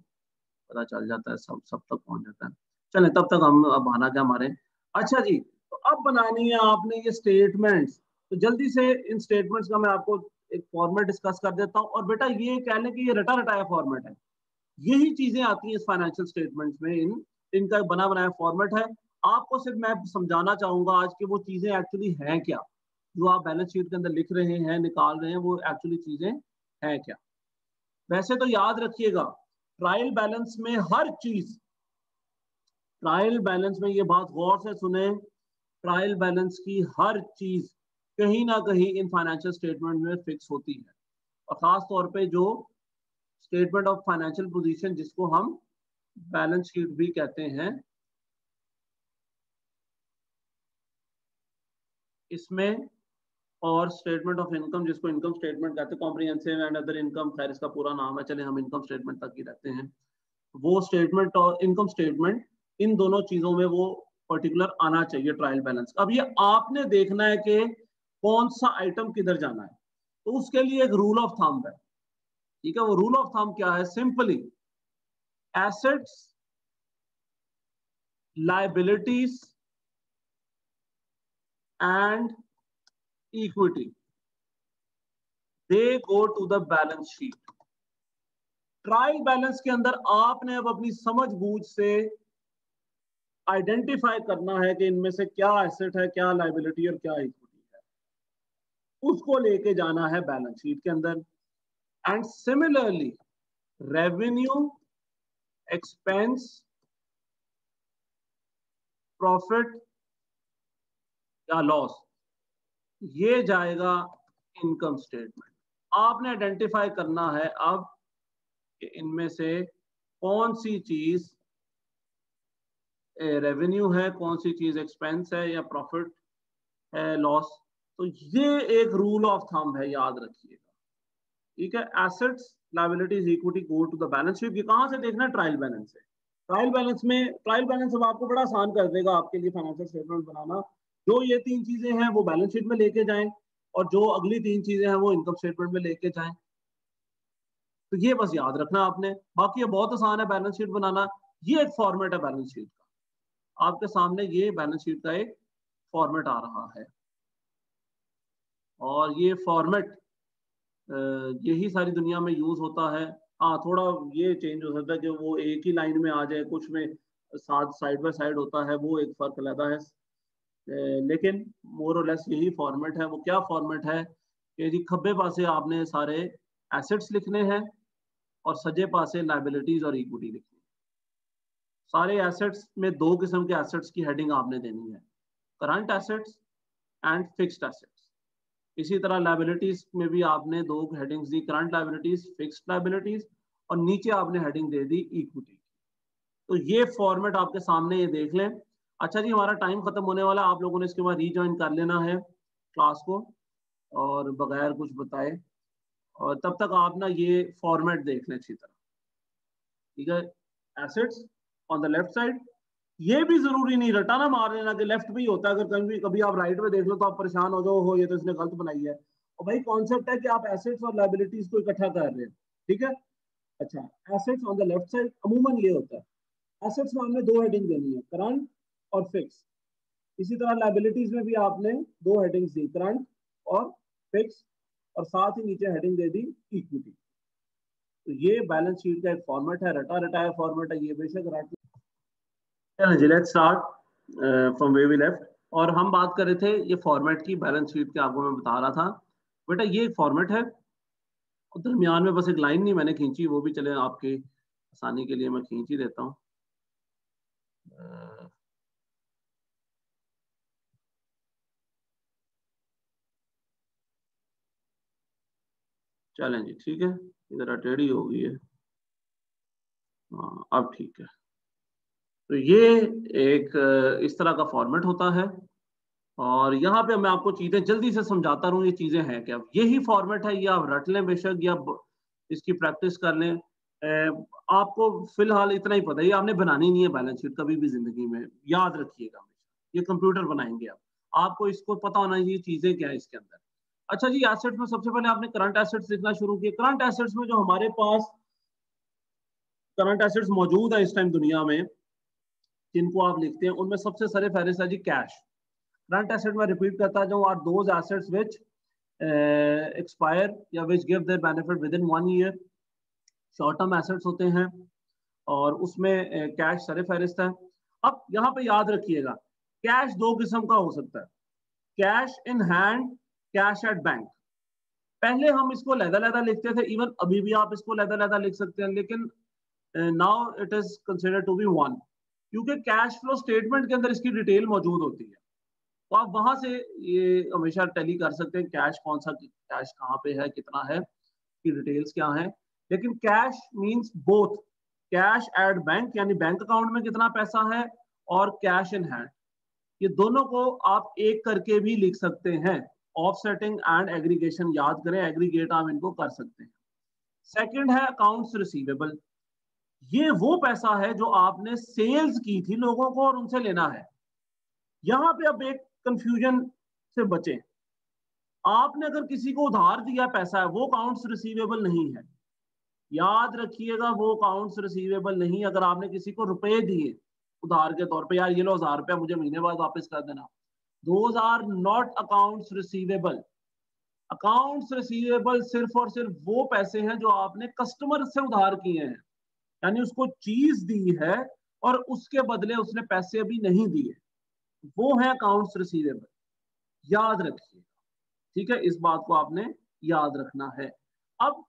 पता चल जाता है, सब सब तक पहुंच जाता है। चलें तब तक हम अब बहाना क्या मारे। अच्छा जी, तो अब बनानी है आपने ये स्टेटमेंट्स, तो जल्दी से इन स्टेटमेंट्स का मैं आपको एक फॉर्मेट डिस्कस कर देता हूँ। और बेटा ये कह लें कि ये रटा रटाया फॉर्मेट है, यही चीजें आती हैं इस फाइनेंशियल स्टेटमेंट्स में, इनका बना बनाया फॉर्मेट है। आपको सिर्फ मैं समझाना चाहूंगा आज कि वो चीजें एक्चुअली हैं क्या, जो आप बैलेंस शीट के अंदर लिख रहे हैं, निकाल रहे हैं, वो एक्चुअली चीजें हैं क्या। वैसे तो याद रखिएगा, ट्रायल बैलेंस में हर चीज, ट्रायल बैलेंस में ये बात गौर से सुने, ट्रायल बैलेंस की हर चीज कहीं ना कहीं इन फाइनेंशियल स्टेटमेंट में फिक्स होती है। और खास तौर पे जो स्टेटमेंट ऑफ फाइनेंशियल पोजीशन, जिसको हम बैलेंस शीट भी कहते हैं, इसमें, और स्टेटमेंट ऑफ इनकम, जिसको इनकम स्टेटमेंट कहते हैं, कॉम्प्रिहेंसिव एंड अदर इनकम, खैर इसका पूरा नाम है, चले हम इनकम स्टेटमेंट तक ही रहते हैं। वो स्टेटमेंट और इनकम स्टेटमेंट, इन दोनों चीजों में वो पर्टिकुलर आना चाहिए ट्रायल बैलेंस। अब ये आपने देखना है कि कौन सा आइटम किधर जाना है, तो उसके लिए एक रूल ऑफ थंब है, ठीक है। वो रूल ऑफ थंब क्या है? Simply assets, liabilities and equity, they go to the balance sheet. Trial balance के अंदर आपने अब अपनी समझ बूझ से आइडेंटिफाई करना है कि इनमें से क्या एसेट है, क्या लायबिलिटी और क्या इक्विटी है, उसको लेके जाना है बैलेंस शीट के अंदर। And similarly revenue, expense, profit या लॉस, ये जाएगा इनकम स्टेटमेंट। आपने आइडेंटिफाई करना है अब कि इनमें से कौन सी चीज रेवेन्यू है, कौन सी चीज एक्सपेंस है, या प्रॉफिट है, लॉस। तो ये एक रूल ऑफ थंब है, याद रखिएगा, ठीक है। Assets, liabilities, equity go to the balance sheet. ये कहां से देखना है? ट्रायल बैलेंस से। ट्रायल बैलेंस में, ट्रायल बैलेंस अब आपको बड़ा आसान कर देगा आपके लिए फाइनेंशियल स्टेटमेंट बनाना। जो ये तीन चीजें हैं वो बैलेंस शीट में लेके जाएं, और जो अगली तीन चीजें हैं वो इनकम स्टेटमेंट में लेके जाएं। तो ये बस याद रखना आपने, बाकी ये बहुत आसान है बैलेंस शीट बनाना। ये एक फॉर्मेट है बैलेंस शीट का, आपके सामने ये बैलेंस शीट का एक फॉर्मेट आ रहा है, और ये फॉर्मेट यही सारी दुनिया में यूज होता है। हाँ, थोड़ा ये चेंज हो सकता है कि वो एक ही लाइन में आ जाए, कुछ में साथ साइड बाय साइड होता है, वो एक फर्क अलग है। लेकिन मोर और लेस यही फॉर्मेट है। वो क्या फॉर्मेट है कि जी खब्बे पासे आपने सारे एसेट्स लिखने हैं और सज्जे पासे लायबिलिटीज और इक्विटी लिखनी है। सारे एसेट्स में दो किस्म के एसेट्स की हेडिंग आपने देनी है, current assets and fixed assets. इसी तरह लायबिलिटीज में भी आपने दो हेडिंग्स दी, करंट लायबिलिटीज, फिक्स्ड लायबिलिटीज, और नीचे आपने हेडिंग दे दी इक्विटी। तो ये फॉर्मेट आपके सामने, ये देख लें। अच्छा जी, हमारा टाइम खत्म होने वाला है, आप लोगों ने इसके बाद रीज्वाइन कर लेना है क्लास को, और बगैर कुछ बताए, और तब तक आप ना ये फॉर्मेट देख लें अच्छी तरह, ठीक है। Assets on the left side, ये भी जरूरी नहीं रटाना मार लेना कि लेफ्ट भी होता है, अगर कभी कभी आप राइट में देख लो तो आप परेशान हो जाओ, हो ये तो इसने गलत बनाई है। और भाई कॉन्सेप्ट है कि आप एसेट्स और लायबिलिटीज को इकट्ठा कर रहे हैं, ठीक है। अच्छा, assets on the left side अमूमन ये होता है, एसेट्स में हमने दो हेडिंग देनी है, करंट और फिक्स। इसी तरह लायबिलिटीज में भी आपने दो हेडिंग्स दी, करंट और फिक्स, और साथ ही नीचे हेडिंग दे दी इक्विटी। तो ये बैलेंस शीट का एक फॉर्मेट है, रटा रटाया फॉर्मेट है, ये बेशक रट। चलिए let's start from way we left. और हम बात कर रहे थे ये फॉर्मेट की, बैलेंस शीट के, आपको मैं बता रहा था बेटा ये एक फॉर्मेट है, और दरमियान में बस एक लाइन नहीं मैंने खींची, वो भी चले आपके आसानी के लिए मैं खींच ही देता हूँ। चलें जी, ठीक है, इधर टेढ़ी हो गई है, हाँ अब ठीक है। तो ये एक इस तरह का फॉर्मेट होता है, और यहाँ पे मैं आपको चीजें जल्दी से समझाता रहूँ, ये चीजें हैं क्या। यही फॉर्मेट है, ये आप रट लें बेशक, या इसकी प्रैक्टिस कर लें। आपको फिलहाल इतना ही पता है, ये आपने बनानी नहीं है बैलेंस शीट कभी भी जिंदगी में, याद रखिएगा। ये कंप्यूटर बनाएंगे आप, आपको इसको पता होना चाहिए चीजें क्या है इसके अंदर। अच्छा जी, एसेट्स में सबसे पहले आपने करंट एसेट्स लिखना शुरू किया। करंट एसेट्स में जो हमारे पास करंट एसेट्स मौजूद है इस टाइम दुनिया में, जिनको आप लिखते हैं, उनमें सबसे सरे फहरिस्त है जी कैश। करंट एसेट में रिपीट करता हूं, are those assets which expire या which give their benefit within 1 year. Short term assets होते हैं और उसमें कैश सर फहरिस्त है। अब यहाँ पे याद रखिएगा, कैश दो किस्म का हो सकता है, cash in hand, cash at bank. पहले हम इसको लहदा लिखते थे, इवन अभी भी आप इसको लहदा लिख सकते हैं, लेकिन now it is considered to be one, क्योंकि कैश फ्लो स्टेटमेंट के अंदर इसकी डिटेल मौजूद होती है। तो आप वहां से ये हमेशा टैली कर सकते हैं कैश कौन सा, कैश कहाँ पे है, कितना है, की डिटेल्स क्या है। लेकिन cash means both cash at bank, यानी बैंक अकाउंट में कितना पैसा है, और कैश इन हैंड, ये दोनों को आप एक करके भी लिख सकते हैं। ऑफसेटिंग एंड एग्रीगेशन याद करें, एग्रीगेट आप इनको कर सकते हैं। सेकंड है अकाउंट्स रिसीवेबल, ये वो पैसा है जो आपने सेल्स की थी लोगों को और उनसे लेना है। यहां पे अब एक कंफ्यूजन से बचें, आपने अगर किसी को उधार दिया पैसा है, वो अकाउंट्स रिसीवेबल नहीं है, याद रखिएगा, वो अकाउंट्स रिसीवेबल नहीं। अगर आपने किसी को रुपए दिए उधार के तौर पे, यार ये लो 1000 रुपया मुझे महीने बाद वापस कर देना, those are not accounts receivable. Accounts receivable सिर्फ और सिर्फ वो पैसे हैं जो आपने कस्टमर से उधार किए हैं, यानी उसको चीज दी है और उसके बदले उसने पैसे अभी नहीं दिए, वो है अकाउंट्स रिसीवेबल, याद रखिए। ठीक है, इस बात को आपने याद रखना है। अब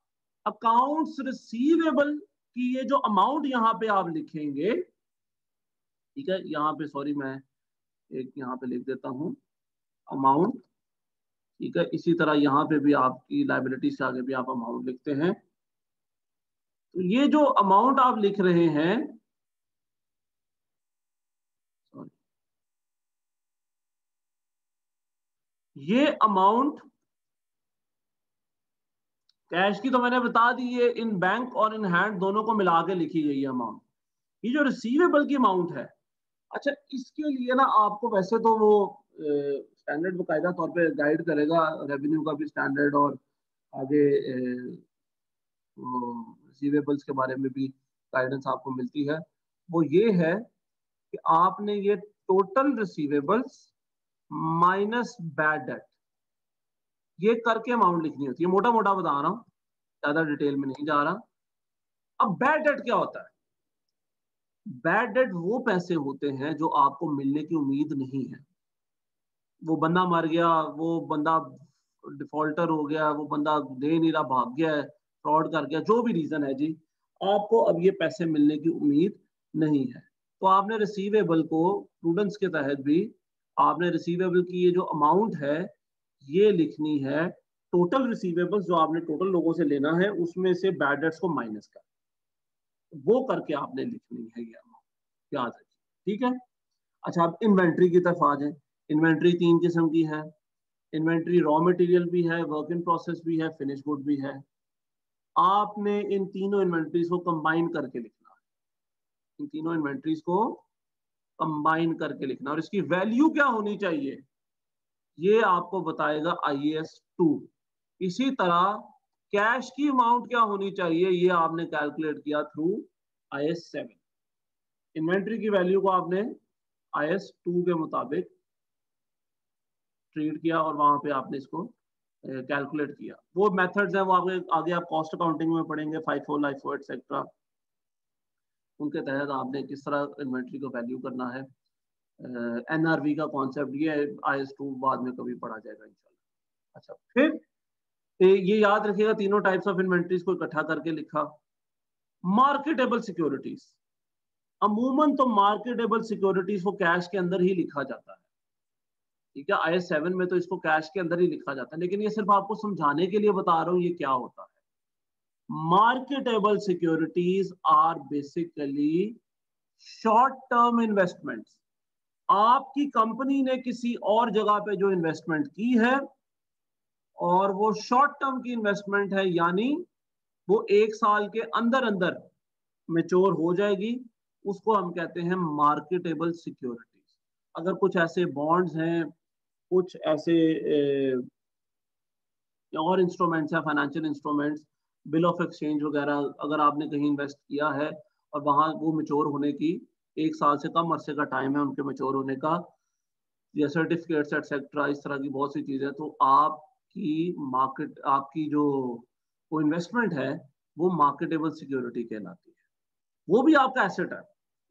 अकाउंट्स रिसीवेबल की ये जो अमाउंट यहां पे आप लिखेंगे, ठीक है, यहां पे सॉरी मैं एक यहां पे लिख देता हूं अमाउंट, ठीक है, इसी तरह यहां पे भी आपकी लायबिलिटी से आगे भी आप अमाउंट लिखते हैं। तो ये जो अमाउंट आप लिख रहे हैं, सॉरी, ये अमाउंट कैश की तो मैंने बता दी है, इन बैंक और इन हैंड दोनों को मिला के लिखी गई है अमाउंट। ये जो रिसीवेबल की अमाउंट है, अच्छा इसके लिए ना आपको वैसे तो वो स्टैंडर्ड बाकायदा तौर पे गाइड करेगा, रेवेन्यू का भी स्टैंडर्ड, और आगे रिसीवेबल्स के बारे में भी गाइडेंस आपको मिलती है। वो ये है कि आपने ये total receivables minus bad debt, ये करके अमाउंट लिखनी होती है। मोटा मोटा बता रहा हूँ, ज्यादा डिटेल में नहीं जा रहा। अब बैड डेट क्या होता है? बैड डेट वो पैसे होते हैं जो आपको मिलने की उम्मीद नहीं है। वो बंदा मर गया, वो बंदा डिफॉल्टर हो गया, वो बंदा दे नहीं रहा, भाग गया है, फ्रॉड कर गया, जो भी रीजन है जी, आपको अब ये पैसे मिलने की उम्मीद नहीं है, तो आपने रिसीवेबल को प्रूडेंस के तहत भी आपने रिसीवेबल की ये जो अमाउंट है ये लिखनी है। टोटल रिसीवेबल्स जो आपने टोटल लोगों से लेना है उसमें से बैड डेट्स को माइनस कर, वो करके आपने लिखनी है ये अमाउंट, याद रखिए। ठीक है, अच्छा आप इन्वेंट्री की तरफ आ जाए। इन्वेंट्री तीन किस्म की है, इन्वेंट्री रॉ मटेरियल भी है, वर्क इन प्रोसेस भी है, फिनिश गुड भी है। आपने इन तीनों इन्वेंट्रीज को कंबाइन करके लिखना है, इन तीनों इन्वेंट्रीज को कंबाइन करके लिखना, और इसकी वैल्यू क्या होनी चाहिए ये आपको बताएगा IAS 2। इसी तरह कैश की अमाउंट क्या होनी चाहिए ये आपने कैलकुलेट किया थ्रू IAS 7। इन्वेंट्री की वैल्यू को आपने IAS 2 के मुताबिक ट्रीट किया और वहां पे आपने इसको कैलकुलेट किया। वो मेथड्स हैं वो आगे आप कॉस्ट अकाउंटिंग में पढ़ेंगे, FIFO, LIFO एक्सेट्रा, उनके तहत आपने किस तरह इन्वेंट्री को वैल्यू करना है। NRV का कॉन्सेप्ट ये IAS 2 बाद में कभी पढ़ा जाएगा इंशाल्लाह। अच्छा, फिर ये याद रखिएगा, तीनों टाइप्स ऑफ इन्वेंट्रीज को इकट्ठा करके लिखा। मार्केटेबल सिक्योरिटीज, अमूमन तो मार्केटेबल सिक्योरिटीज को कैश के अंदर ही लिखा जाता है, ठीक है, IAS 7 में तो इसको कैश के अंदर ही लिखा जाता है, लेकिन ये सिर्फ आपको समझाने के लिए बता रहा हूं ये क्या होता है। Marketable securities are basically short term investments. आपकी कंपनी ने किसी और जगह पे जो इन्वेस्टमेंट की है और वो शॉर्ट टर्म की इन्वेस्टमेंट है, यानी वो 1 साल के अंदर अंदर मैच्योर हो जाएगी, उसको हम कहते हैं मार्केटेबल सिक्योरिटीज। अगर कुछ ऐसे बॉन्ड्स हैं, कुछ ऐसे और इंस्ट्रूमेंट्स हैं, financial instruments, bill of exchange वगैरह, अगर आपने कहीं इन्वेस्ट किया है और वहां वो मैच्योर होने की 1 साल से कम अरसे का टाइम है उनके मैच्योर होने का, या सर्टिफिकेट्स एटसेट्रा, इस तरह की बहुत सी चीजें, तो आपकी मार्केट, आपकी जो वो इन्वेस्टमेंट है वो मार्केटेबल सिक्योरिटी कहलाती है। वो भी आपका एसेट है,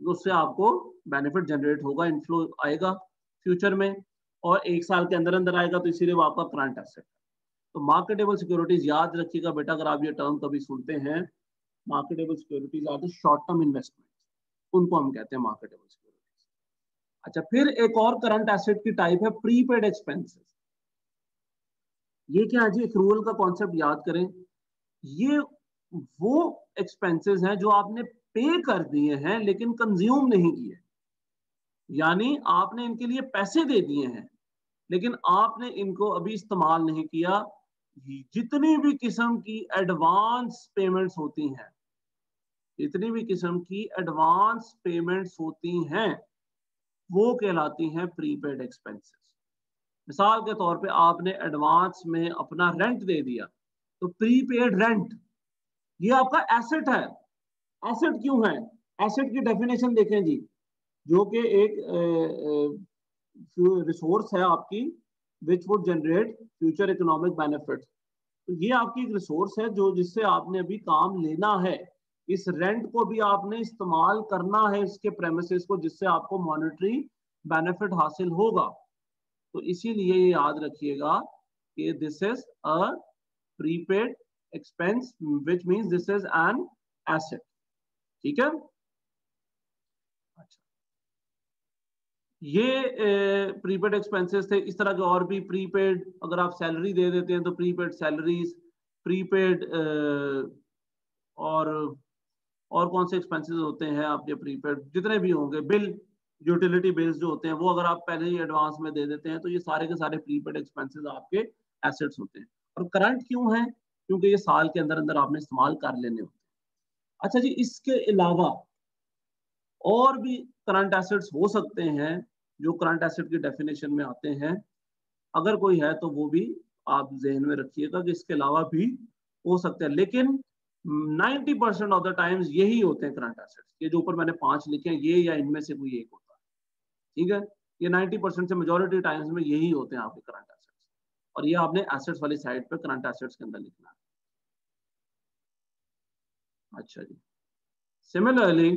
उससे आपको बेनिफिट जनरेट होगा, इनफ्लो आएगा फ्यूचर में, और 1 साल के अंदर अंदर आएगा, तो इसीलिए वो आपका करंट एसेट है। तो मार्केटेबल सिक्योरिटीज याद रखिएगा बेटा, अगर आप ये टर्म कभी सुनते हैं, marketable securities are the short term investment, उनको हम कहते हैं मार्केटेबल सिक्योरिटीज। अच्छा, फिर एक और करंट एसेट की टाइप है प्रीपेड एक्सपेंसेस। ये क्या है जी? एक्रूअल का कॉन्सेप्ट याद करें। ये वो एक्सपेंसेस हैं जो आपने पे कर दिए हैं लेकिन कंज्यूम नहीं किए, यानी आपने इनके लिए पैसे दे दिए हैं लेकिन आपने इनको अभी इस्तेमाल नहीं किया। जितनी भी किस्म की एडवांस पेमेंट्स होती हैं, जितनी भी किस्म की एडवांस पेमेंट्स होती हैं, वो कहलाती हैं प्रीपेड एक्सपेंसेस। मिसाल के तौर पे आपने एडवांस में अपना रेंट दे दिया, तो प्रीपेड रेंट ये आपका एसेट है। एसेट क्यों है? एसेट की डेफिनेशन देखें जी, जो कि एक रिसोर्स है आपकी, which would generate future economic benefit. तो ये आपकी एक रिसोर्स है जो जिससे आपने अभी काम लेना है, इस रेंट को भी आपने इस्तेमाल करना है, इसके प्रेमिसेस को, जिससे आपको मॉनेटरी बेनिफिट हासिल होगा। तो इसीलिए ये याद रखिएगा कि this is a prepaid expense, which means this is an asset. ठीक है। अच्छा, ये प्रीपेड एक्सपेंसेस थे। इस तरह के और भी प्रीपेड, अगर आप सैलरी दे देते हैं तो प्रीपेड सैलरीज, प्रीपेड और कौन से एक्सपेंसेस होते हैं आपके प्रीपेड, जितने भी होंगे, बिल, यूटिलिटी बिल्स जो होते हैं, वो अगर आप पहले ही एडवांस में दे देते हैं तो ये सारे के सारे प्रीपेड एक्सपेंसेस आपके एसेट्स होते हैं। और करंट क्यों है? क्योंकि ये साल के अंदर अंदर आपने इस्तेमाल कर लेने होते हैं। अच्छा जी, इसके अलावा और भी करंट एसेट्स हो सकते हैं जो करंट एसेट की डेफिनेशन में आते हैं। अगर कोई है तो वो भी आप जहन में रखिएगा कि इसके अलावा भी हो सकते हैं, लेकिन 90% ऑफ द टाइम्स यही होते हैं करंट एसेट्स। ये जो ऊपर मैंने 5 लिखे हैं, ये या इनमें से कोई एक होता है। ठीक है, ये 90% से मेजोरिटी टाइम्स में यही होते हैं आपके करंट एसेट्स, और ये आपने एसेट्स वाली साइड पे करंट एसेट्स के अंदर लिखना है। अच्छा जी, सिमिलरली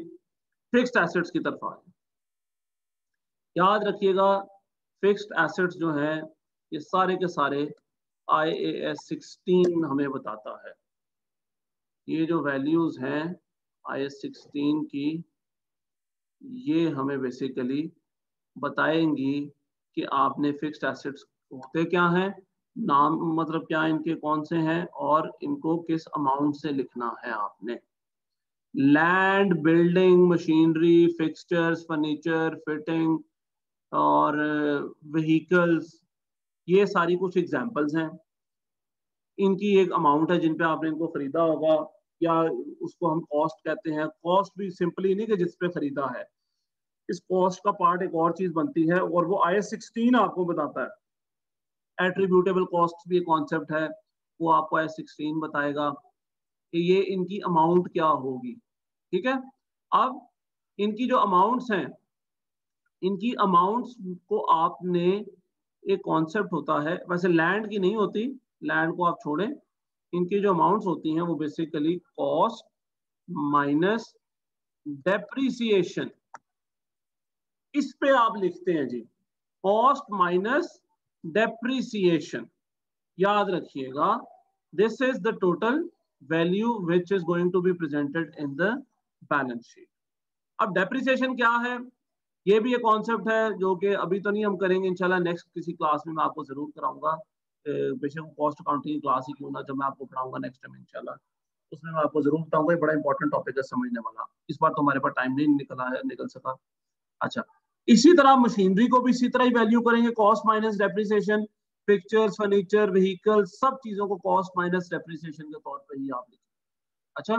फिक्स्ड एसेट्स की तरफ आ जाए। याद रखिएगा, फिक्स्ड एसेट्स जो हैं, ये सारे के सारे IAS 16 हमें बताता है। ये जो वैल्यूज हैं IAS 16 की, ये हमें बेसिकली बताएंगी कि आपने फिक्स्ड एसेट्स होते क्या हैं, नाम मतलब क्या इनके कौन से हैं, और इनको किस अमाउंट से लिखना है आपने। Land, building, machinery, fixtures, furniture, fitting और व्हीकल्स, ये सारी कुछ एग्जांपल्स हैं। इनकी एक अमाउंट है जिन पे आपने इनको खरीदा होगा, या उसको हम कॉस्ट कहते हैं। कॉस्ट भी सिंपली नहीं कि जिस पे खरीदा है, इस कॉस्ट का पार्ट एक और चीज बनती है, और वो IAS 16 आपको बताता है। एट्रीब्यूटेबल कॉस्ट भी एक कॉन्सेप्ट है, वो आपको IAS 16 बताएगा कि ये इनकी अमाउंट क्या होगी। ठीक है। अब इनकी जो अमाउंट्स हैं, इनकी अमाउंट्स को आपने, एक कॉन्सेप्ट होता है, वैसे लैंड की नहीं होती, लैंड को आप छोड़ें, इनकी जो अमाउंट्स होती हैं वो बेसिकली कॉस्ट माइनस डेप्रिसिएशन, इस पे आप लिखते हैं जी, कॉस्ट माइनस डेप्रिसिएशन। याद रखिएगा, this is the total value which is going to be presented in the balance sheet. अब डेप्रिसिएशन क्या है? ये भी एक कॉन्सेप्ट है जो कि अभी तो नहीं हम करेंगे, इंशाल्लाह नेक्स्ट किसी क्लास में मैं आपको जरूर कराऊंगा। बेशक कॉस्ट अकाउंटिंग क्लास ही क्यों ना, जब मैं आपको पढ़ाऊंगा नेक्स्ट टाइम इंशाल्लाह, उसमें मैं आपको जरूर बताऊंगा। ये बड़ा इंपॉर्टेंट टॉपिक है समझने वाला। इस बार तो हमारे पास टाइम नहीं निकल सका। अच्छा, इसी तरह मशीनरी को भी इसी तरह ही वैल्यू करेंगे, cost minus depreciation. Pictures, furniture, vehicle, सब चीजों को कॉस्ट माइनस डेप्रिसिएशन के तौर पर ही आप लिखेंगे। अच्छा,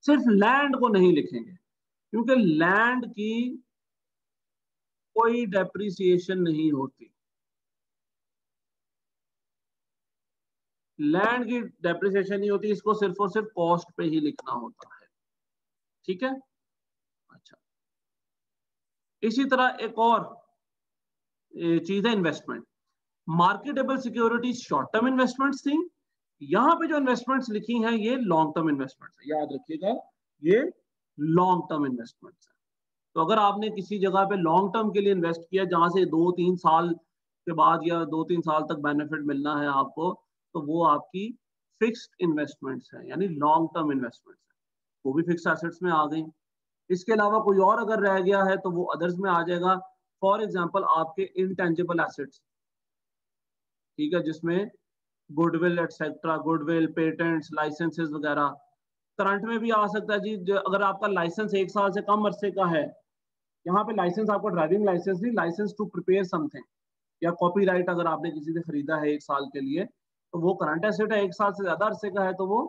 सिर्फ लैंड को नहीं लिखेंगे, क्योंकि लैंड की कोई डेप्रिसिएशन नहीं होती। लैंड की डेप्रिसिएशन नहीं होती, इसको सिर्फ और सिर्फ कॉस्ट पे ही लिखना होता है। ठीक है। अच्छा, इसी तरह एक और चीज है investment. Marketable securities short term investments थी, यहाँ पे जो इन्वेस्टमेंट्स लिखी हैं ये लॉन्ग टर्म इन्वेस्टमेंट्स है, याद रखिएगा ये लॉन्ग टर्म इन्वेस्टमेंट्स है। तो अगर आपने किसी जगह पे लॉन्ग टर्म के लिए इन्वेस्ट किया जहां से 2-3 साल के बाद या 2-3 साल तक बेनिफिट मिलना है आपको, तो वो आपकी फिक्स्ड इन्वेस्टमेंट्स है, यानी लॉन्ग टर्म इन्वेस्टमेंट्स है, वो भी फिक्स्ड एसेट्स में आ गई। इसके अलावा कोई और अगर रह गया है तो वो अदर्स में आ जाएगा। फॉर एग्जाम्पल आपके इंटेंजिबल एसेट्स, ठीक है, जिसमें goodwill etcetera, goodwill, patents, licences वगैरह, करंट में भी आ सकता है जी। अगर आपका लाइसेंस 1 साल से कम अरसे का है, यहाँ पे लाइसेंस आपको ड्राइविंग लाइसेंस नहीं, लाइसेंस टू प्रिपेयर समथिंग, या कॉपीराइट अगर आपने किसी से खरीदा है 1 साल के लिए, तो वो करंट एसेट है। 1 साल से ज्यादा अरसे का है तो वो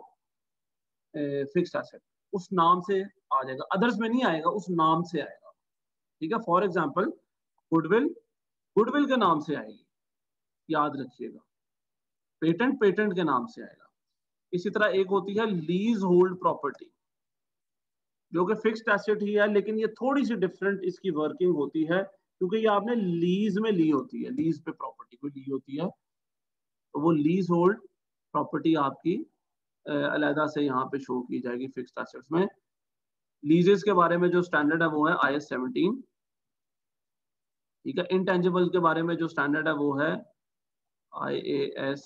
फिक्स्ड एसेट, उस नाम से आ जाएगा, अदर्स में नहीं आएगा, उस नाम से आएगा, ठीक है। फॉर एग्जाम्पल गुडविल, गुडविल के नाम से आएगी, याद रखिएगा। पेटेंट, पेटेंट के नाम से आएगा। इसी तरह एक होती है लीज होल्ड प्रॉपर्टी, जो कि फिक्स्ड एसेट ही है, लेकिन ये थोड़ी सी डिफरेंट इसकी वर्किंग होती है, क्योंकि ये आपने लीज में ली होती है, लीज पे प्रॉपर्टी को ली होती है, तो वो लीज होल्ड प्रॉपर्टी आपकी अलहदा से यहाँ पे शो की जाएगी फिक्स्ड एसेट्स में। लीजेस के बारे में जो स्टैंडर्ड है वो है IAS 17, ठीक है। इंटेंजिबल के बारे में जो स्टैंडर्ड है वो है IAS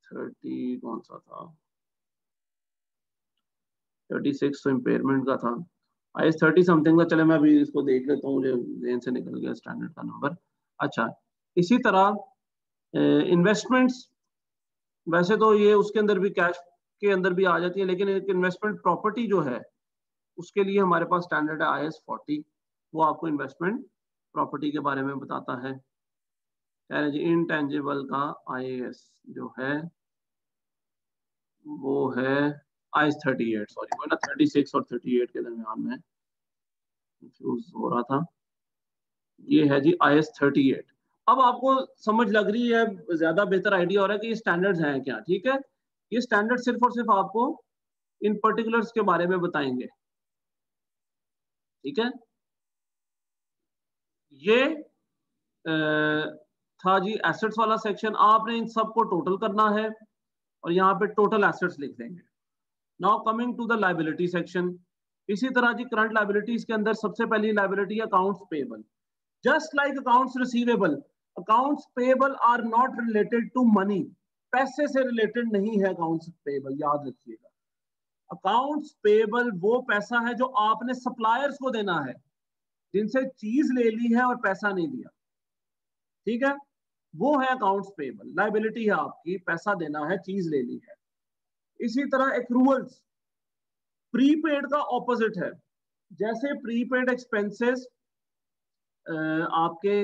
30, कौन सा था, 36 तो इम्पेयरमेंट का था, IAS 30 समथिंग का। चले मैं अभी इसको देख लेता हूँ, मुझे जेन से निकल गया स्टैंडर्ड का नंबर। अच्छा, इसी तरह इन्वेस्टमेंट्स, वैसे तो ये उसके अंदर भी, कैश के अंदर भी आ जाती है, लेकिन एक इन्वेस्टमेंट प्रॉपर्टी जो है उसके लिए हमारे पास स्टैंडर्ड है IAS 40, वो आपको इन्वेस्टमेंट प्रॉपर्टी के बारे में बताता है। कह रहे जी इनटेंजिबल का IAS जो है वो है IAS 38, सॉरी वो ना 36 और 38 के दरमियान में कंफ्यूज हो रहा था। ये है जी IAS 38। अब आपको समझ लग रही है, ज्यादा बेहतर आइडिया हो रहा है कि ये स्टैंडर्ड्स हैं क्या, ठीक है। ये स्टैंडर्ड सिर्फ और सिर्फ आपको इन पर्टिकुलर्स के बारे में बताएंगे, ठीक है। ये था जी एसेट्स वाला सेक्शन। आपने इन सबको टोटल करना है और यहाँ पे टोटल एसेट्स लिख देंगे। Now coming to the liability section. इसी तरह जी करंट लायबिलिटीज के अंदर सबसे पहली liability accounts payable. Just like accounts receivable, accounts payable are not related to money. पैसे से रिलेटेड नहीं है अकाउंट्स पेबल, याद रखिएगा। अकाउंट्स पेबल वो पैसा है जो आपने सप्लायर्स को देना है, जिनसे चीज ले ली है और पैसा नहीं दिया, ठीक है, वो है अकाउंट्स पेबल। लायबिलिटी है आपकी, पैसा देना है, चीज ले ली है। इसी तरह एक्रूवल्स, प्रीपेड का ऑपोजिट है। जैसे प्रीपेड एक्सपेंसेस आपके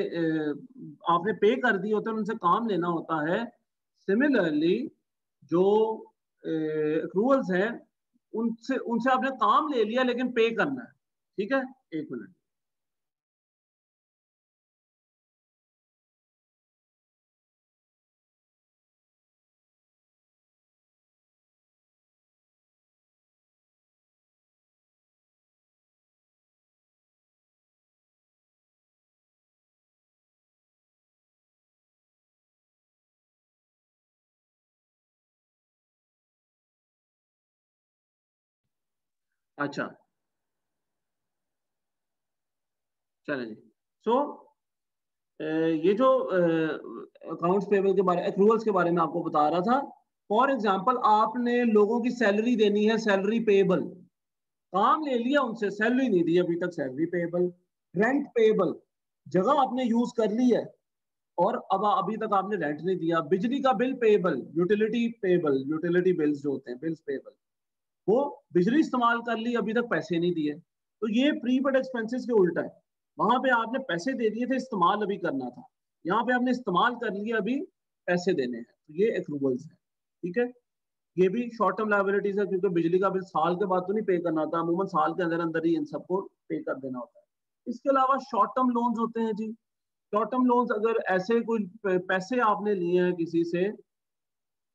आपने पे कर दिए होते हैं, उनसे काम लेना होता है। सिमिलरली जो एक्रूवल्स हैं, उनसे उनसे आपने काम ले लिया लेकिन पे करना है, ठीक है। 1 मिनट। अच्छा, चलें जी। सो ये जो अकाउंट्स पेबल के बारे, एक्रूवल्स के बारे में आपको बता रहा था। फॉर एग्जांपल आपने लोगों की सैलरी देनी है, सैलरी पेबल, काम ले लिया उनसे, सैलरी नहीं दी अभी तक, सैलरी पेबल। रेंट पेबल, जगह आपने यूज कर ली है और अब अभी तक आपने रेंट नहीं दिया। बिजली का bill payable, utility payable, utility bills जो होते हैं, बिल्स पेबल, वो बिजली इस्तेमाल कर ली, अभी तक पैसे नहीं दिए। तो ये प्रीपेड एक्सपेंसेस के उल्टा है। वहां पे आपने पैसे दे दिए थे, इस्तेमाल अभी करना था। यहाँ पे आपने इस्तेमाल कर लिया, अभी पैसे देने हैं, तो ये एक्रूवल्स है, ठीक है। ये भी शॉर्ट टर्म लायबिलिटीज है, क्योंकि बिजली का बिल साल के बाद तो नहीं पे करना होता, अमूमन साल के अंदर अंदर ही इन सबको पे कर देना होता है। इसके अलावा शॉर्ट टर्म लोन्स होते हैं जी। शॉर्ट टर्म लोन्स, अगर ऐसे कोई पैसे आपने लिए हैं किसी से,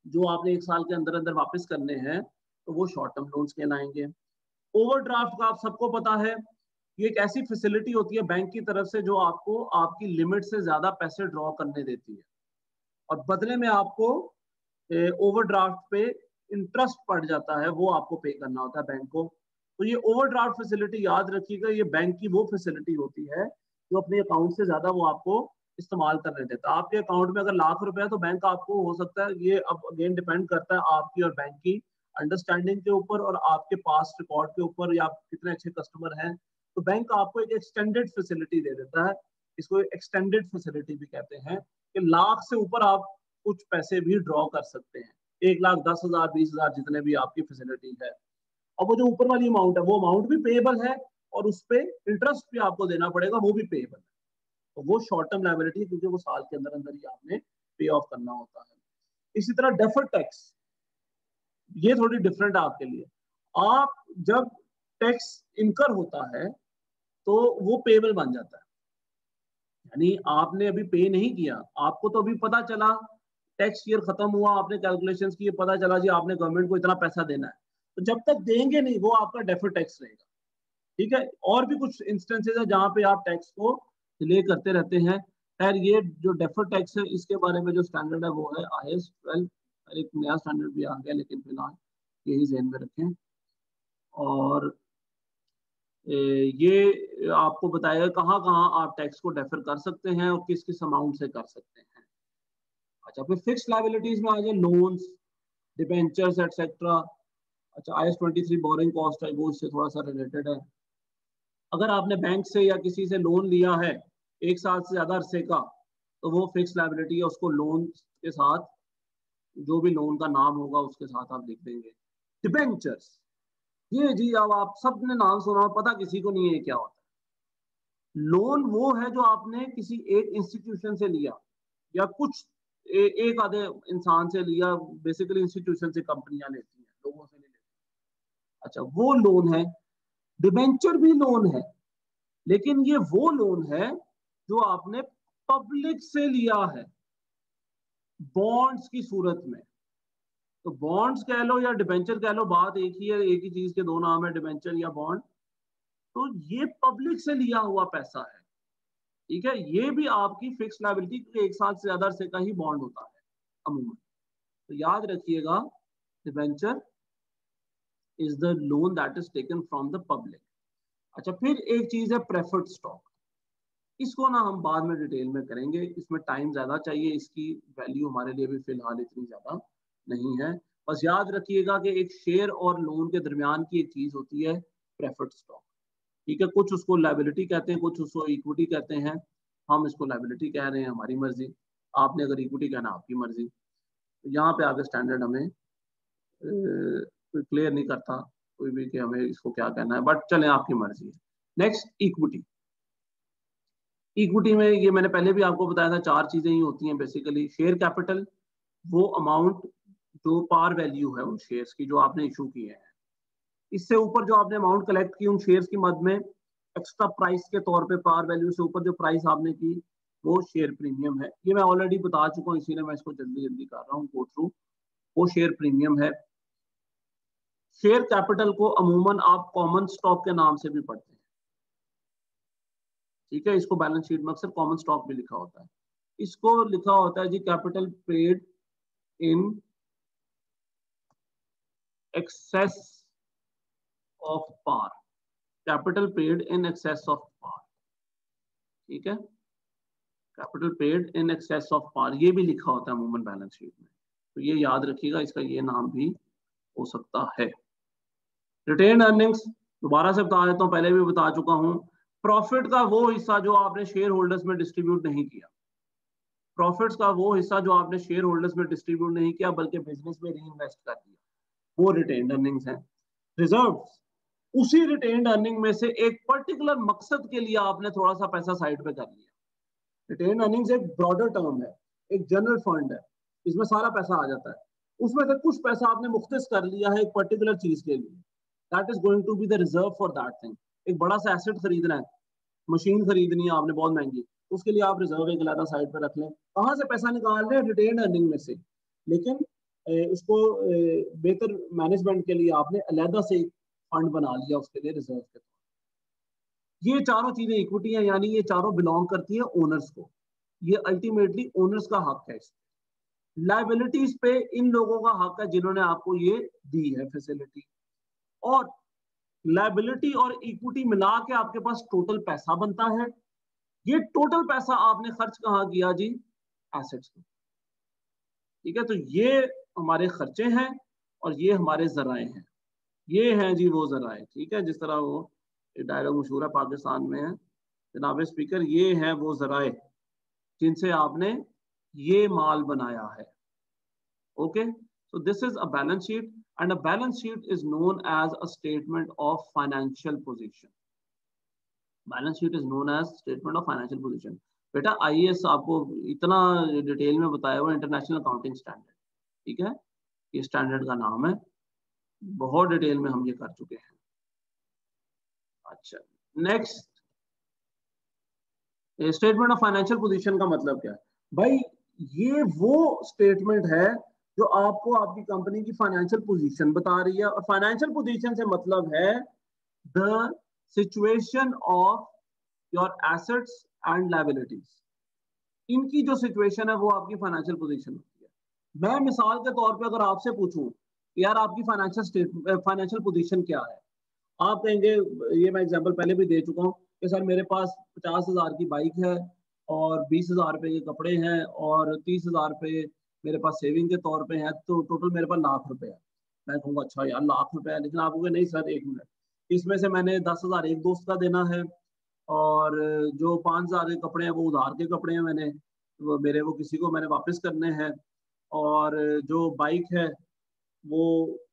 जो आपने 1 साल के अंदर अंदर वापस करने हैं, तो वो शॉर्ट टर्म लोन्स कहलाएंगे। ओवरड्राफ्ट का आप सबको पता है, ये एक ऐसी फैसिलिटी होती है बैंक की तरफ से जो आपको आपकी लिमिट से ज्यादा पैसे ड्रॉ करने देती है। और बदले में आपको ओवरड्राफ्ट पे इंटरेस्ट पड़ जाता है, वो आपको पे करना होता है बैंक को। तो ये ओवरड्राफ्ट फैसिलिटी याद रखिएगा, ये बैंक की वो फैसिलिटी होती है जो अपने अकाउंट से ज्यादा वो आपको इस्तेमाल करने देता है। आपके अकाउंट में अगर लाख रुपए है तो बैंक आपको हो सकता है, ये अब अगेन डिपेंड करता है आपकी और बैंक की अंडरस्टैंडिंग के ऊपर और आपके पास रिकॉर्ड के ऊपर, या आप कितने अच्छे कस्टमर हैं। तो बैंक आपको एक एक्सटेंडेड फैसिलिटी दे देता है, इसको एक्सटेंडेड फैसिलिटी भी कहते हैं, कि लाख से ऊपर आप कुछ पैसे भी ड्रॉ कर सकते हैं, 1,10,000 20,000 जितने भी आपकी फैसिलिटी है। और वो जो ऊपर वाली अमाउंट है वो अमाउंट भी पेएबल है, और उस पर इंटरेस्ट भी आपको देना पड़ेगा, वो भी पेएबल है। तो वो शॉर्ट टर्म लायबिलिटी है, क्योंकि वो साल के अंदर अंदर ही आपने पे ऑफ करना होता है। इसी तरह डेफर्ड टैक्स, ये थोड़ी डिफरेंट है आपके लिए। आप जब टैक्स इनकर होता है तो वो पेएबल बन जाता है, यानी आपने अभी पे नहीं किया, आपको तो अभी पता चला टैक्स ईयर खत्म हुआ, आपने कैलकुलेशंस की, पता चला जी आपने गवर्नमेंट को इतना पैसा देना है, तो जब तक देंगे नहीं वो आपका डेफर्ड टैक्स रहेगा। ठीक है, और भी कुछ इंस्टेंसेस है जहां पे आप टैक्स को डिले करते रहते हैं। खैर ये जो डेफर्ड टैक्स है इसके बारे में जो स्टैंडर्ड है वो है IAS 12, एक नया स्टैंडर्ड भी आ गया, लेकिन फिलहाल यही ध्यान में रखें। और ये आपको बताएगा कहाँ कहाँ आप टैक्स को डेफर कर सकते हैं और किस किस अमाउंट से कर सकते हैं। अच्छा, फिर फिक्स लायबिलिटीज में आ जाए, लोन्स, डिबेंचर्स एटसेट्रा। अच्छा, IAS 23 बोरिंग कॉस्ट है, वो इससे थोड़ा सा रिलेटेड है। अगर आपने बैंक से या किसी से लोन लिया है 1 साल से ज्यादा अरसे का, तो वो फिक्स लायबिलिटी है, उसको लोन के साथ जो भी लोन का नाम होगा उसके साथ आप लिख देंगे। डिबेंचर्स, ये जी अब आप सबने नाम सुना, पता किसी को नहीं है क्या होता है। लोन वो है जो आपने किसी एक इंस्टीट्यूशन से लिया, या कुछ एक आधे इंसान से लिया, बेसिकली इंस्टीट्यूशन से कंपनियां लेती हैं, लोगों से नहीं लेती। अच्छा, वो लोन है। डिबेंचर भी लोन है, लेकिन ये वो लोन है जो आपने पब्लिक से लिया है बॉन्ड्स की सूरत में। तो बॉन्ड्स कह लो या डिबेंचर कह लो, बात एक ही है, एक ही चीज के दो नाम है, डिबेंचर या बॉन्ड। तो ये पब्लिक से लिया हुआ पैसा है। ठीक है, ये भी आपकी फिक्स लायबिलिटी, क्योंकि 1 साल से ज्यादा अरसे का ही बॉन्ड होता है अमूमन। तो याद रखिएगा, debenture is the loan that is taken from the public. अच्छा, फिर एक चीज है प्रेफर्ड स्टॉक। इसको ना हम बाद में डिटेल में करेंगे, इसमें टाइम ज्यादा चाहिए, इसकी वैल्यू हमारे लिए भी फिलहाल इतनी ज्यादा नहीं है। बस याद रखिएगा कि एक शेयर और लोन के दरमियान की एक चीज होती है प्रेफर्ड स्टॉक। ठीक है, कुछ उसको लायबिलिटी कहते हैं, कुछ उसको इक्विटी कहते हैं। हम इसको लायबिलिटी कह रहे हैं, हमारी मर्जी। आपने अगर इक्विटी कहना, आपकी मर्जी। तो यहाँ पे आगे स्टैंडर्ड हमें क्लियर नहीं करता कोई भी कि हमें इसको क्या कहना है, बट चलें, आपकी मर्जी है। Next, equity. इक्विटी में ये मैंने पहले भी आपको बताया था, 4 चीजें ही होती हैं बेसिकली। शेयर कैपिटल, वो अमाउंट जो पार वैल्यू है उन शेयर्स की जो आपने इशू किए हैं, इससे ऊपर जो आपने अमाउंट कलेक्ट की उन शेयर्स की मद में एक्स्ट्रा प्राइस के तौर पे, पार वैल्यू से ऊपर जो प्राइस आपने की, वो शेयर प्रीमियम है। ये मैं ऑलरेडी बता चुका हूँ, इसीलिए मैं इसको जल्दी जल्दी कर रहा हूँ गो थ्रू। वो शेयर प्रीमियम है। शेयर कैपिटल को अमूमन आप कॉमन स्टॉक के नाम से भी पढ़ते हैं। ठीक है, इसको बैलेंस शीट में अक्सर कॉमन स्टॉक भी लिखा होता है। इसको लिखा होता है जी capital paid in excess of par. Capital paid in excess of par. ठीक है, capital paid in excess of par, ये भी लिखा होता है अमूमन बैलेंस शीट में। तो ये याद रखिएगा, इसका ये नाम भी हो सकता है। रिटेन अर्निंग्स दोबारा से बता देता हूँ, पहले भी बता चुका हूँ। प्रॉफिट का वो हिस्सा जो आपने शेयर होल्डर्स में डिस्ट्रीब्यूट नहीं किया, प्रॉफिट्स का वो हिस्सा जो आपने शेयर होल्डर्स में डिस्ट्रीब्यूट नहीं किया बल्कि बिजनेस में रीइन्वेस्ट कर दिया, वो रिटेन अर्निंग्स है। रिजर्व्स, उसी रिटेन अर्निंग में से एक पर्टिकुलर मकसद के लिए आपने थोड़ा सा पैसा साइड पे कर लिया। रिटेन अर्निंग्स एक ब्रॉडर टर्म है, एक जनरल फंड है, इसमें सारा पैसा आ जाता है। उसमें से कुछ पैसा आपने मुख्तस कर लिया है एक पर्टिकुलर चीज के लिए, that is going to be the reserve for that thing. एक बड़ा सा एसेट खरीदना है, मशीन खरीदनी है आपने बहुत महंगी, उसके लिए आप रिजर्व एक अलग साइड पर रख लें। कहाँ से पैसा निकाल रहे हैं? रिटेन अर्निंग में से। लेकिन उसको बेहतर मैनेजमेंट के लिए आपने अलग से फंड बना लिया उसके लिए रिजर्व के तौर। ये चारों चीजें इक्विटी है, यानी ये चारों बिलोंग करती है ओनर्स को। ये अल्टीमेटली ओनर्स का हक है। लाइबिलिटीज पे इन लोगों का हक है जिन्होंने आपको ये दी है फैसिलिटी, और लाइबिलिटी और इक्विटी मिला के आपके पास टोटल पैसा बनता है। ये टोटल पैसा आपने खर्च कहाँ किया जी? एसेट्स में। ठीक है, तो ये हमारे खर्चे हैं और ये हमारे जराए हैं। ये हैं जी वो जराए। ठीक है, जिस तरह वो डायलॉग मशहूर है पाकिस्तान में है, जनाब स्पीकर, ये हैं वो जराए जिनसे आपने ये माल बनाया है। Okay, so this is a balance sheet, and a balance sheet is known as a statement of financial position. Balance sheet is known as statement of financial position. बेटा आईएएस आपको इतना डिटेल में बताया हुआ इंटरनेशनल अकाउंटिंग स्टैंडर्ड, ठीक है, ये standard का नाम है, बहुत डिटेल में हम ये कर चुके हैं। अच्छा, next, statement of financial position का मतलब क्या है? भाई ये वो स्टेटमेंट है जो आपको आपकी कंपनी की फाइनेंशियल पोजीशन बता रही है, और फाइनेंशियल पोजीशन से मतलब है the situation of your assets and liabilities. इनकी जो सिचुएशन है वो आपकी फाइनेंशियल पोजीशन होती है। मैं मिसाल के तौर पे अगर आपसे पूछूं यार आपकी फाइनेंशियल पोजीशन क्या है, आप कहेंगे, ये मैं एग्जांपल पहले भी दे चुका हूँ कि सर मेरे पास 50,000 की बाइक है और 20,000 रुपए के कपड़े हैं और 30,000 रुपए मेरे पास सेविंग के तौर पे है, तो टोटल मेरे पास लाख रुपए है। मैं कहूँगा अच्छा यार लाख रुपए है, लेकिन आप कहोगे नहीं सर एक मिनट, इसमें से मैंने 10,000 एक दोस्त का देना है और जो 5,000 के कपड़े हैं वो उधार के कपड़े हैं, मैंने वो किसी को मैंने वापस करने हैं, और जो बाइक है वो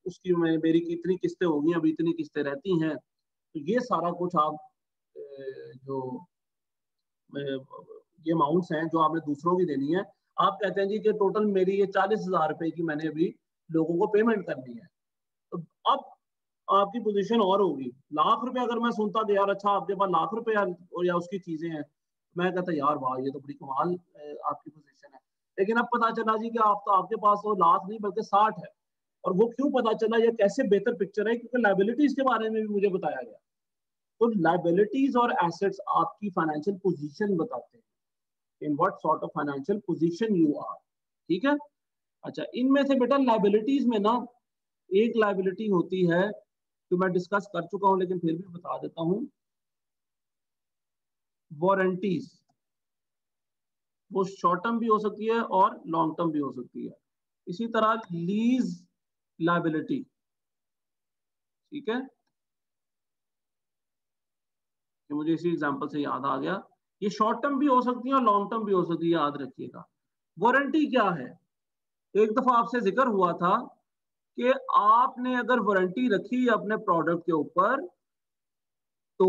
उसकी मेरी कितनी किस्तें होगी, अभी इतनी किस्तें रहती हैं। तो ये सारा कुछ आप जो ये अमाउंट्स हैं जो आपने दूसरों की देनी है, आप कहते हैं जी कि टोटल मेरी ये 40,000 रुपए की मैंने अभी लोगों को पेमेंट करनी है। तो अब आपकी पोजीशन और होगी, लाख रुपए अगर मैं सुनता कि यार अच्छा आपके पास लाख रुपए और या उसकी चीजें हैं, मैं कहता यार वाह ये तो बड़ी कमाल आपकी पोजीशन है। लेकिन अब पता चला जी कि आपके पास वो लाख नहीं बल्कि 60 है। और वो क्यों पता चला, ये कैसे बेहतर पिक्चर है, क्योंकि लायबिलिटीज के बारे में भी मुझे बताया गया। तो लायबिलिटीज और एसेट्स आपकी फाइनेंशियल पोजीशन बताते हैं, in what sort of financial position you are. ठीक है, अच्छा इनमें से बेटा लायबिलिटीज में ना एक लायबिलिटी होती है जो मैं डिस्कस कर चुका हूं लेकिन फिर भी बता देता हूं, वारंटीज। वो शॉर्ट टर्म भी हो सकती है और लॉन्ग टर्म भी हो सकती है। इसी तरह लीज लायबिलिटी, ठीक है, ये मुझे इसी एग्जांपल से याद आ गया, ये शॉर्ट टर्म भी हो सकती है और लॉन्ग टर्म भी हो सकती है, याद रखिएगा। वारंटी क्या है? एक दफा आपसे जिक्र हुआ था कि आपने अगर वारंटी रखी अपने प्रोडक्ट के ऊपर तो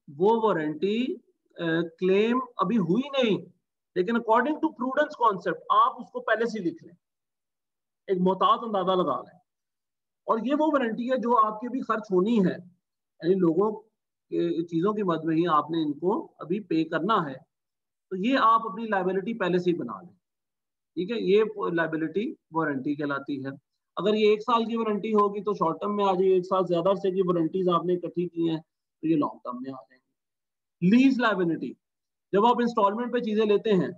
वो वारंटी क्लेम अभी हुई नहीं, लेकिन अकॉर्डिंग टू प्रूडेंस कॉन्सेप्ट आप उसको पहले से लिख लें, एक मोहतात अंदाजा लगा लें, और ये वो वारंटी है जो आपके भी खर्च होनी है, यानी लोगों के चीजों की मद में ही आपने इनको अभी पे करना है। तो ये आप अपनी लायबिलिटी पहले से ही बना लें। ठीक है, ये लायबिलिटी वारंटी कहलाती है। अगर ये 1 साल की वारंटी होगी तो शॉर्ट टर्म में आ जाएगी, 1 साल से ज्यादा से की वारंटीज आपने इकट्ठी की हैं तो ये लॉन्ग टर्म में आ जाएंगी। लीज लायबिलिटी, जब आप इंस्टॉलमेंट पे चीजें लेते हैं,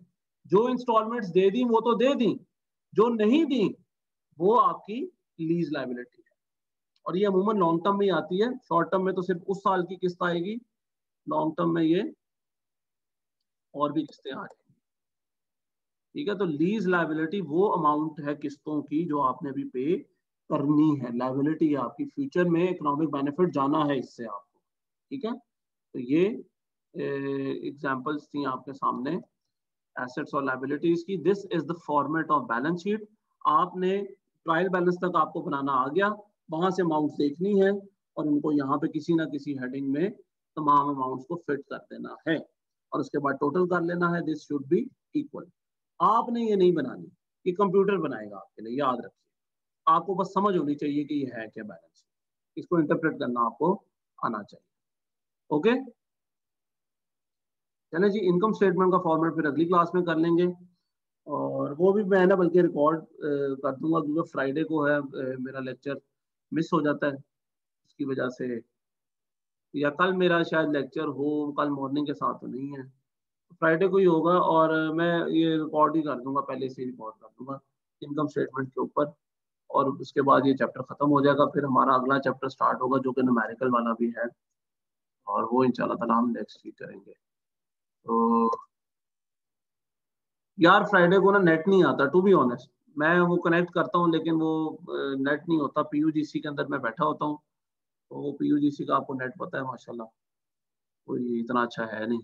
जो इंस्टॉलमेंट्स दे दी वो तो दे दी, जो नहीं दी वो आपकी लीज लायबिलिटी है, और ये अमूमन लॉन्ग टर्म में आती है। शॉर्ट टर्म में तो सिर्फ उस साल की किस्त आएगी, लॉन्ग टर्म में ये और भी किस्तें आ जाएंगी। ठीक है, तो लीज लायबिलिटी वो अमाउंट है किस्तों की जो आपने अभी पे करनी है, लायबिलिटी है आपकी, फ्यूचर में इकोनॉमिक बेनिफिट जाना है इससे आपको। ठीक है, तो ये एग्जांपल्स थी आपके सामने एसेट्स और लायबिलिटीज की। This is the format of balance sheet. आपने ट्रायल बैलेंस तक आपको बनाना आ गया, वहां से अमाउंट देखनी है और उनको यहाँ पे किसी ना किसी हेडिंग में तमाम अमाउंट्स को फिट कर देना है, और उसके बाद टोटल कर लेना है। This should be equal. आपने ये नहीं बनानी, ये कंप्यूटर बनाएगा आपके लिए, याद रखिए। आपको बस समझ होनी चाहिए कि ये है क्या बैलेंस, इसको इंटरप्रेट करना आपको आना चाहिए। ओके, चले जी, इनकम स्टेटमेंट का फॉर्मेट फिर अगली क्लास में कर लेंगे, और वो भी मैं ना बल्कि रिकॉर्ड कर दूंगा, क्योंकि फ्राइडे को है मेरा लेक्चर मिस हो जाता है, उसकी वजह से, या कल मेरा शायद लेक्चर हो, कल मॉर्निंग के साथ तो नहीं है, फ्राइडे को ही होगा, और मैं ये रिकॉर्ड ही कर दूंगा, पहले से रिकॉर्ड कर दूंगा इनकम स्टेटमेंट के ऊपर। और उसके बाद ये चैप्टर खत्म हो जाएगा, फिर हमारा अगला चैप्टर स्टार्ट होगा जो कि न्यूमेरिकल वाला भी है, और वो इंशाल्लाह ताला हम नेक्स्ट वीक करेंगे। तो यार फ्राइडे को ना नेट नहीं आता टू बी ऑनेस्ट, मैं वो कनेक्ट करता हूँ लेकिन वो नेट नहीं होता। पीयूजीसी के अंदर मैं बैठा होता हूँ, तो वो पीयूजीसी का आपको नेट पता है माशाल्लाह कोई इतना अच्छा है नहीं।